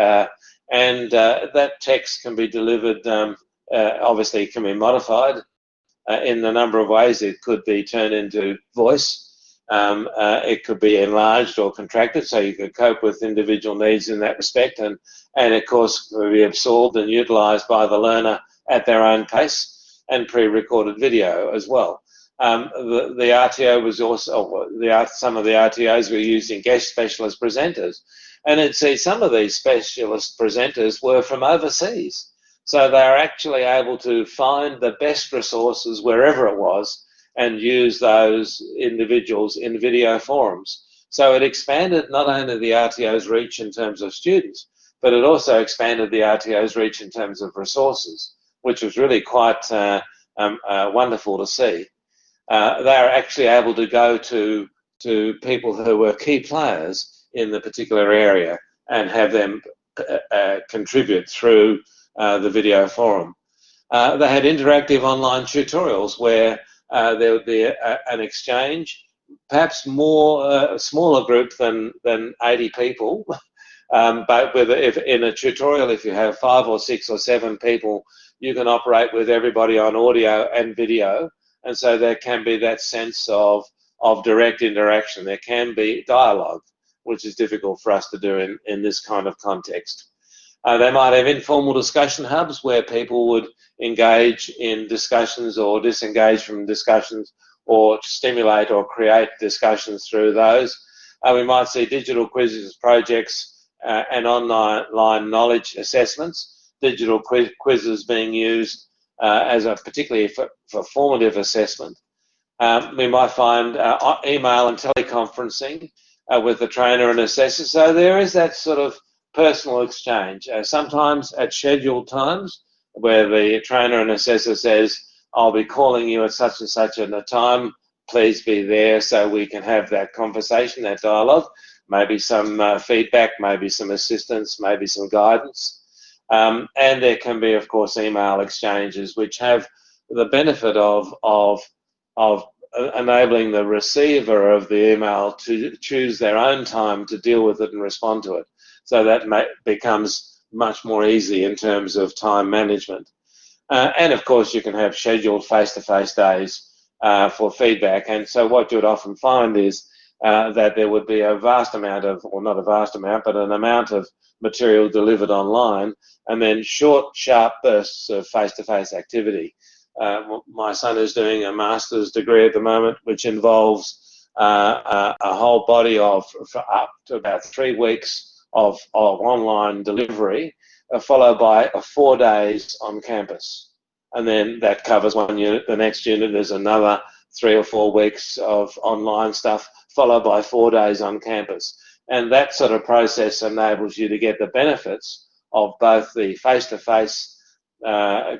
and that text can be delivered, obviously it can be modified in a number of ways. It could be turned into voice, it could be enlarged or contracted, so you could cope with individual needs in that respect, and of course could be absorbed and utilized by the learner at their own pace, and pre-recorded video as well. The RTO was also, some of the RTOs were using guest specialist presenters. And some of these specialist presenters were from overseas. So they are actually able to find the best resources wherever it was and use those individuals in video forums. So it expanded not only the RTO's reach in terms of students, but it also expanded the RTO's reach in terms of resources, which was really quite wonderful to see. they're actually able to go to people who were key players in the particular area and have them contribute through the video forum. They had interactive online tutorials where there would be an exchange, perhaps more a smaller group than 80 people, but if in a tutorial, if you have 5 or 6 or 7 people, you can operate with everybody on audio and video, and so there can be that sense of direct interaction. There can be dialogue, which is difficult for us to do in this kind of context. They might have informal discussion hubs where people would engage in discussions or disengage from discussions or stimulate or create discussions through those. We might see digital quizzes, projects, and online knowledge assessments, digital quizzes being used particularly for formative assessment. We might find email and teleconferencing with the trainer and assessor. So there is that sort of personal exchange, sometimes at scheduled times where the trainer and assessor says, I'll be calling you at such and such a time, please be there so we can have that conversation, that dialogue, maybe some feedback, maybe some assistance, maybe some guidance. And there can be, of course, email exchanges which have the benefit of enabling the receiver of the email to choose their own time to deal with it and respond to it. So that becomes much more easy in terms of time management. And of course, you can have scheduled face-to-face days for feedback. And so what you would often find is that there would be a vast amount of, or not a vast amount, but an amount of material delivered online, and then short, sharp bursts of face-to-face activity. My son is doing a master's degree at the moment, which involves a whole body of up to about 3 weeks of online delivery, followed by 4 days on campus. And then that covers one unit. The next unit is another 3 or 4 weeks of online stuff, followed by 4 days on campus. And that sort of process enables you to get the benefits of both the face-to-face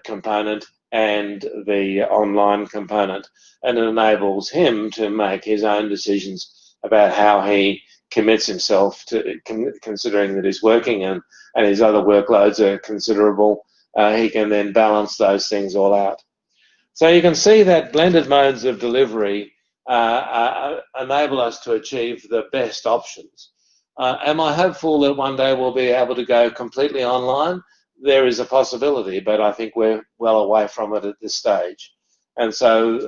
component and the online component. And it enables him to make his own decisions about how he commits himself to, considering that he's working and his other workloads are considerable. He can then balance those things all out. So you can see that blended modes of delivery enable us to achieve the best options. Am I hopeful that one day we'll be able to go completely online? There is a possibility, but I think we're well away from it at this stage. And so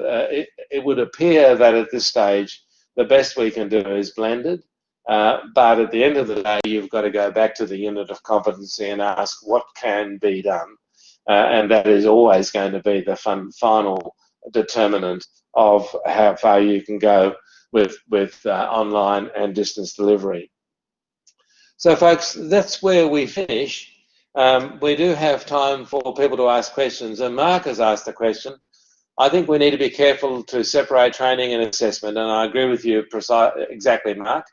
it would appear that at this stage, the best we can do is blended. But at the end of the day, you've got to go back to the unit of competency and ask what can be done. And that is always going to be the final determinant of how far you can go with online and distance delivery. So, folks, that's where we finish. We do have time for people to ask questions, and Mark has asked a question. I think we need to be careful to separate training and assessment, and I agree with you exactly, Mark.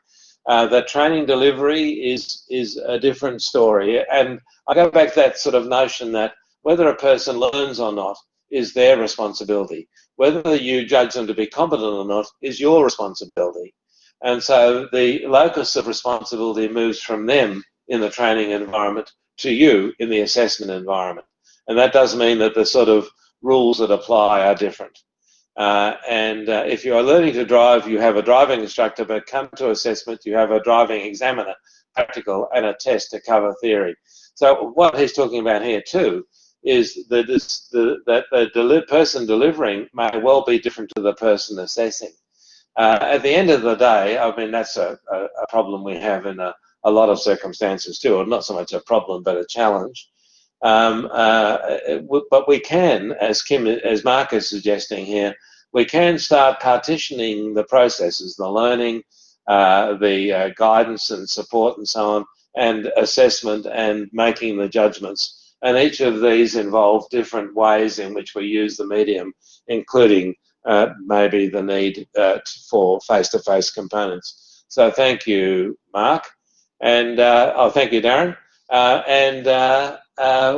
That training delivery is a different story, and I go back to that sort of notion that whether a person learns or not is their responsibility. Whether you judge them to be competent or not is your responsibility. And so the locus of responsibility moves from them in the training environment to you in the assessment environment. And that does mean that the sort of rules that apply are different. If you are learning to drive, you have a driving instructor, but come to assessment, you have a driving examiner, practical, and a test to cover theory. So what he's talking about here too is that the person delivering may well be different to the person assessing. At the end of the day, I mean, that's a problem we have in a lot of circumstances too, or not so much a problem, but a challenge. But we can, as Mark is suggesting here, we can start partitioning the processes, the learning, the guidance and support and so on, and assessment and making the judgments. And each of these involve different ways in which we use the medium, including maybe the need for face-to-face components. So thank you, Mark. And thank you, Darren.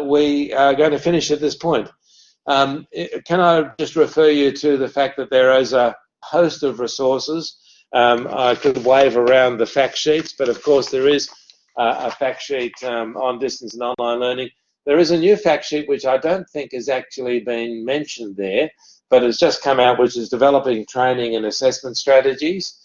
We are going to finish at this point. Can I just refer you to the fact that there is a host of resources. I could wave around the fact sheets, but of course there is a fact sheet on distance and online learning. There is a new fact sheet which I don't think has actually been mentioned there, but it's just come out, which is developing training and assessment strategies.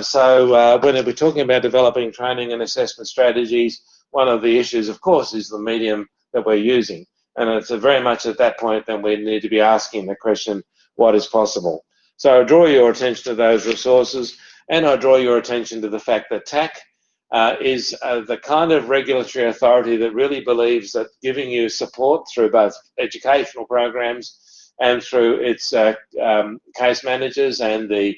So when we're talking about developing training and assessment strategies, one of the issues, of course, is the medium that we're using. And it's very much at that point that we need to be asking the question, what is possible? So I draw your attention to those resources, and I draw your attention to the fact that TAC is the kind of regulatory authority that really believes that giving you support through both educational programs and through its case managers and the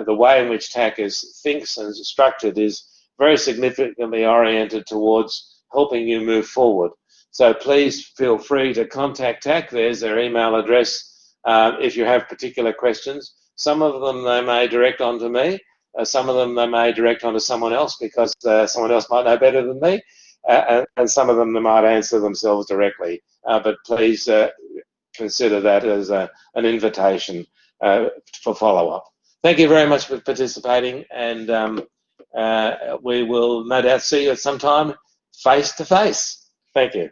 way in which TAC thinks and is structured is very significantly oriented towards helping you move forward. So please feel free to contact TAC. There's their email address if you have particular questions. Some of them they may direct onto me. Some of them they may direct onto someone else because someone else might know better than me. And some of them they might answer themselves directly. But please consider that as an invitation for follow-up. Thank you very much for participating, and we will no doubt see you at some time face to face. Thank you.